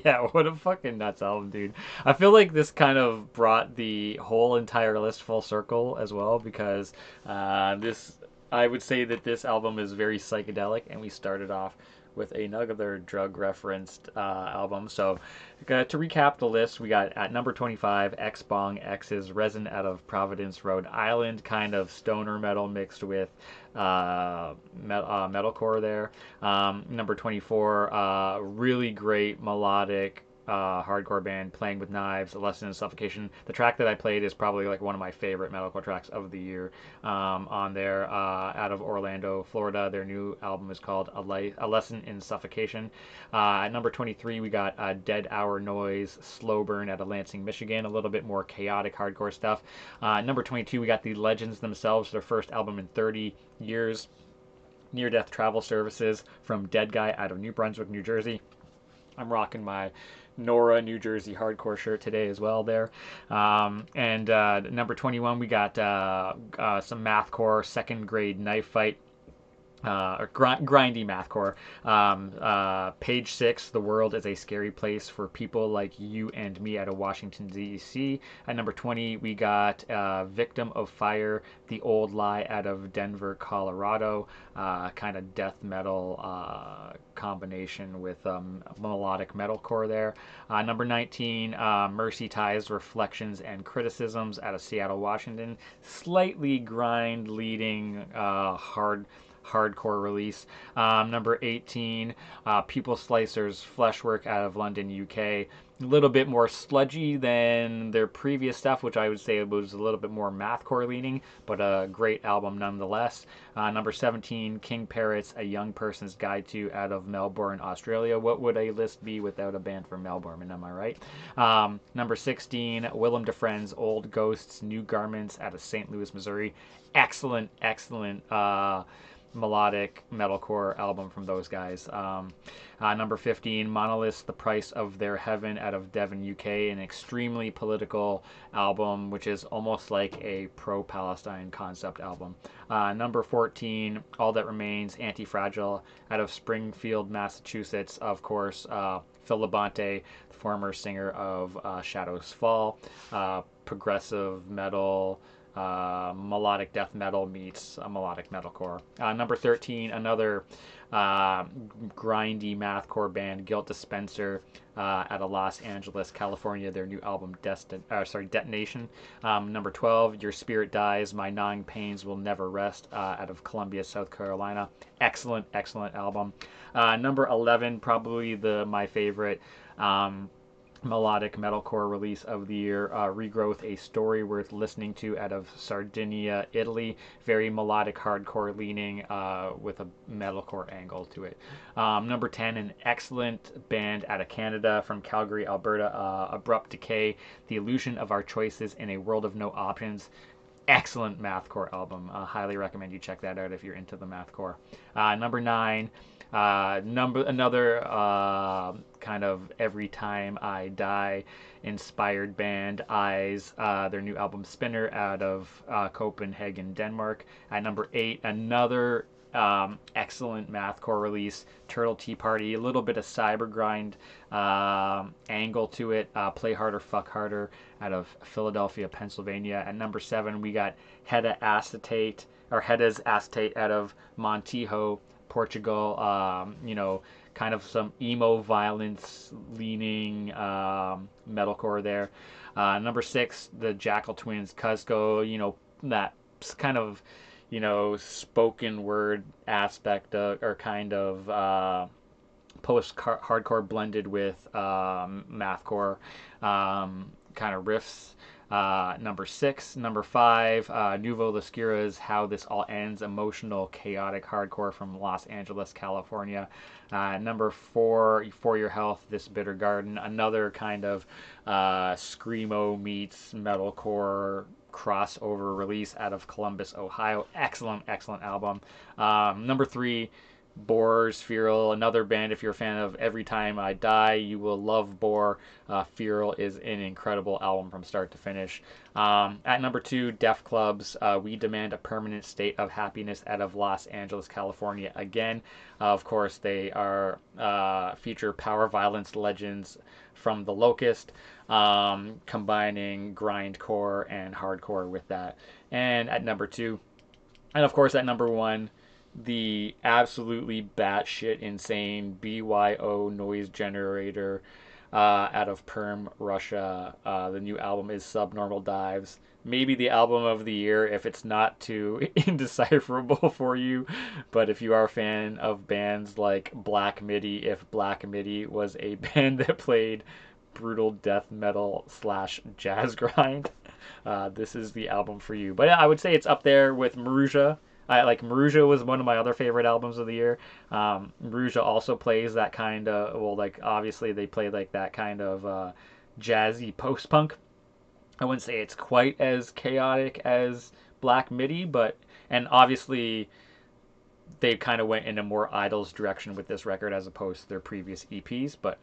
Yeah, what a fucking nuts album, dude. I feel like this kind of brought the whole entire list full circle as well because this, I would say that this album is very psychedelic, and we started off with another drug referenced album. So, to recap the list, we got at number 25, X Bong X's Resin out of Providence, Rhode Island, kind of stoner metal mixed with metalcore there. Number 24, really great melodic hardcore band, Playing with Knives, A Lesson in Suffocation. The track that I played is probably like one of my favorite metalcore tracks of the year on there, out of Orlando, Florida. Their new album is called A Lesson in Suffocation. At number 23, we got Dead Hour Noise, Slow Burn out of Lansing, Michigan. A little bit more chaotic hardcore stuff. Number 22, we got the Legends themselves, their first album in 30 years. Near Death Travel Services from Dead Guy out of New Brunswick, New Jersey. I'm rocking my Nora, New Jersey hardcore shirt today as well there. And number 21, we got some mathcore, Second Grade Knife Fight or grindy mathcore. Page 6, The World is a Scary Place for People Like You and Me out of Washington, D.C. At number 20, we got Victim of Fire, The Old Lie out of Denver, Colorado. Kind of death metal combination with melodic metalcore there. Number 19, Mercy Ties, Reflections and Criticisms out of Seattle, Washington. Slightly grind leading hardcore release. Number 18, People Slicers Fleshwork out of London, UK. A little bit more sludgy than their previous stuff, which I would say was a little bit more mathcore leaning, but a great album nonetheless. Number 17, King Parrots, A Young Person's Guide to out of Melbourne, Australia. What would a list be without a band from Melbourne? Am I right? Number 16, Willem Defren's Old Ghosts, New Garments out of St. Louis, Missouri. Excellent melodic metalcore album from those guys. Number 15, Monoliths, The Price of Their Heaven out of Devon, UK, an extremely political album, which is almost like a pro-Palestine concept album. Number 14, All That Remains, Anti-Fragile out of Springfield, Massachusetts, of course. Phil Labonte, the former singer of Shadows Fall, progressive metal, melodic death metal meets melodic metalcore. Number 13, another grindy mathcore band, Guilt Dispenser, out of Los Angeles, California. Their new album, Detonation. Number 12, Your Spirit Dies, My Gnawing Pains Will Never Rest, out of Columbia, South Carolina. Excellent album. Number 11, probably my favorite. Melodic metalcore release of the year, Regrowth, A Story Worth Listening to out of Sardinia, Italy. Very melodic hardcore leaning with a metalcore angle to it. Number 10, an excellent band out of Canada from Calgary, Alberta, Abrupt Decay, The Illusion of Our Choices in a World of No Options. Excellent mathcore album. Highly recommend you check that out if you're into the mathcore. Number 9, another kind of Every Time I Die inspired band, Eyes, their new album Spinner out of Copenhagen, Denmark. At number 8, another excellent mathcore release, Turtle Tea Party, a little bit of cyber grind angle to it. Play Harder, Fuck Harder out of Philadelphia, Pennsylvania. At number 7, we got Hedda's Acetate out of Montijo, Portugal. Kind of some emo violence leaning metalcore there. Number 6, the Jackal Twins, Cusco. That kind of spoken word aspect or kind of post hardcore blended with mathcore kind of riffs. Number 6. Number 5, Nouveau Lascura's How This All Ends, emotional, chaotic hardcore from Los Angeles, California. Number 4, For Your Health, This Bitter Garden, another kind of screamo meets metalcore crossover release out of Columbus, Ohio. Excellent album. Number 3, Boar's Feral, another band. If you're a fan of Every Time I Die, you will love Boar. Feral is an incredible album from start to finish. At number 2, Def Club's We Demand a Permanent State of Happiness out of Los Angeles, California. Again, of course, they are feature power violence legends from The Locust, combining grindcore and hardcore with that. And at number 2, and of course at number 1, the absolutely batshit insane BYO Noise Generator out of Perm, Russia. The new album is Subnormal Dives. Maybe the album of the year if it's not too indecipherable for you. But if you are a fan of bands like Black Midi, if Black Midi was a band that played brutal death metal / jazz grind, this is the album for you. But I would say it's up there with Maruja. Maruja was one of my other favorite albums of the year. Maruja also plays that kind of, obviously they play like that kind of jazzy post-punk. I wouldn't say it's quite as chaotic as Black Midi, and obviously they kind of went in a more Idols direction with this record as opposed to their previous EPs, but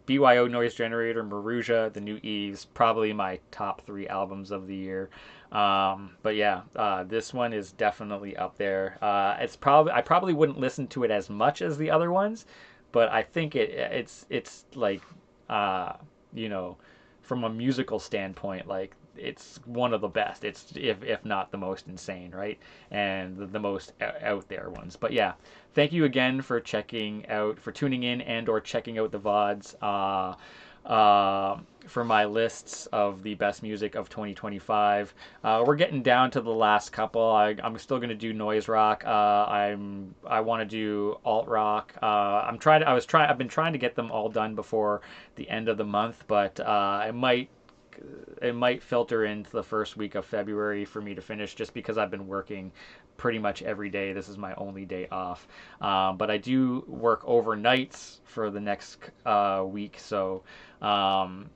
BYO Noise Generator, Maruja, The New Eves, probably my top 3 albums of the year. But yeah, this one is definitely up there. I probably wouldn't listen to it as much as the other ones, but I think it's like, uh, you know, from a musical standpoint, like it's one of the best. It's if not the most insane, right? And the most out there ones. But yeah, thank you again for tuning in and or checking out the VODs. For my lists of the best music of 2025. We're getting down to the last couple. I'm still gonna do noise rock. I want to do alt rock. I've been trying to get them all done before the end of the month, but it might filter into the first week of February for me to finish, just because I've been working pretty much every day. This is my only day off. But I do work overnights for the next week, so um,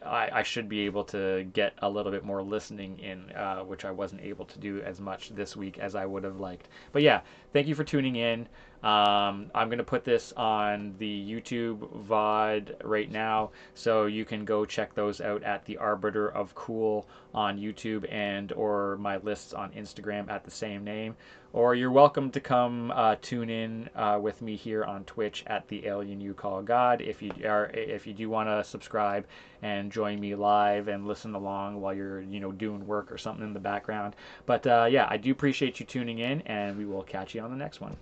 I should be able to get a little bit more listening in, which I wasn't able to do as much this week as I would have liked. But yeah, thank you for tuning in. I'm going to put this on the YouTube VOD right now, so you can go check those out at the Arbiter of Cool on YouTube, and or my lists on Instagram at the same name. Or you're welcome to come tune in with me here on Twitch at the Alien You Call God if you do want to subscribe and join me live and listen along while you're doing work or something in the background. But yeah, I do appreciate you tuning in, and we will catch you on the next one.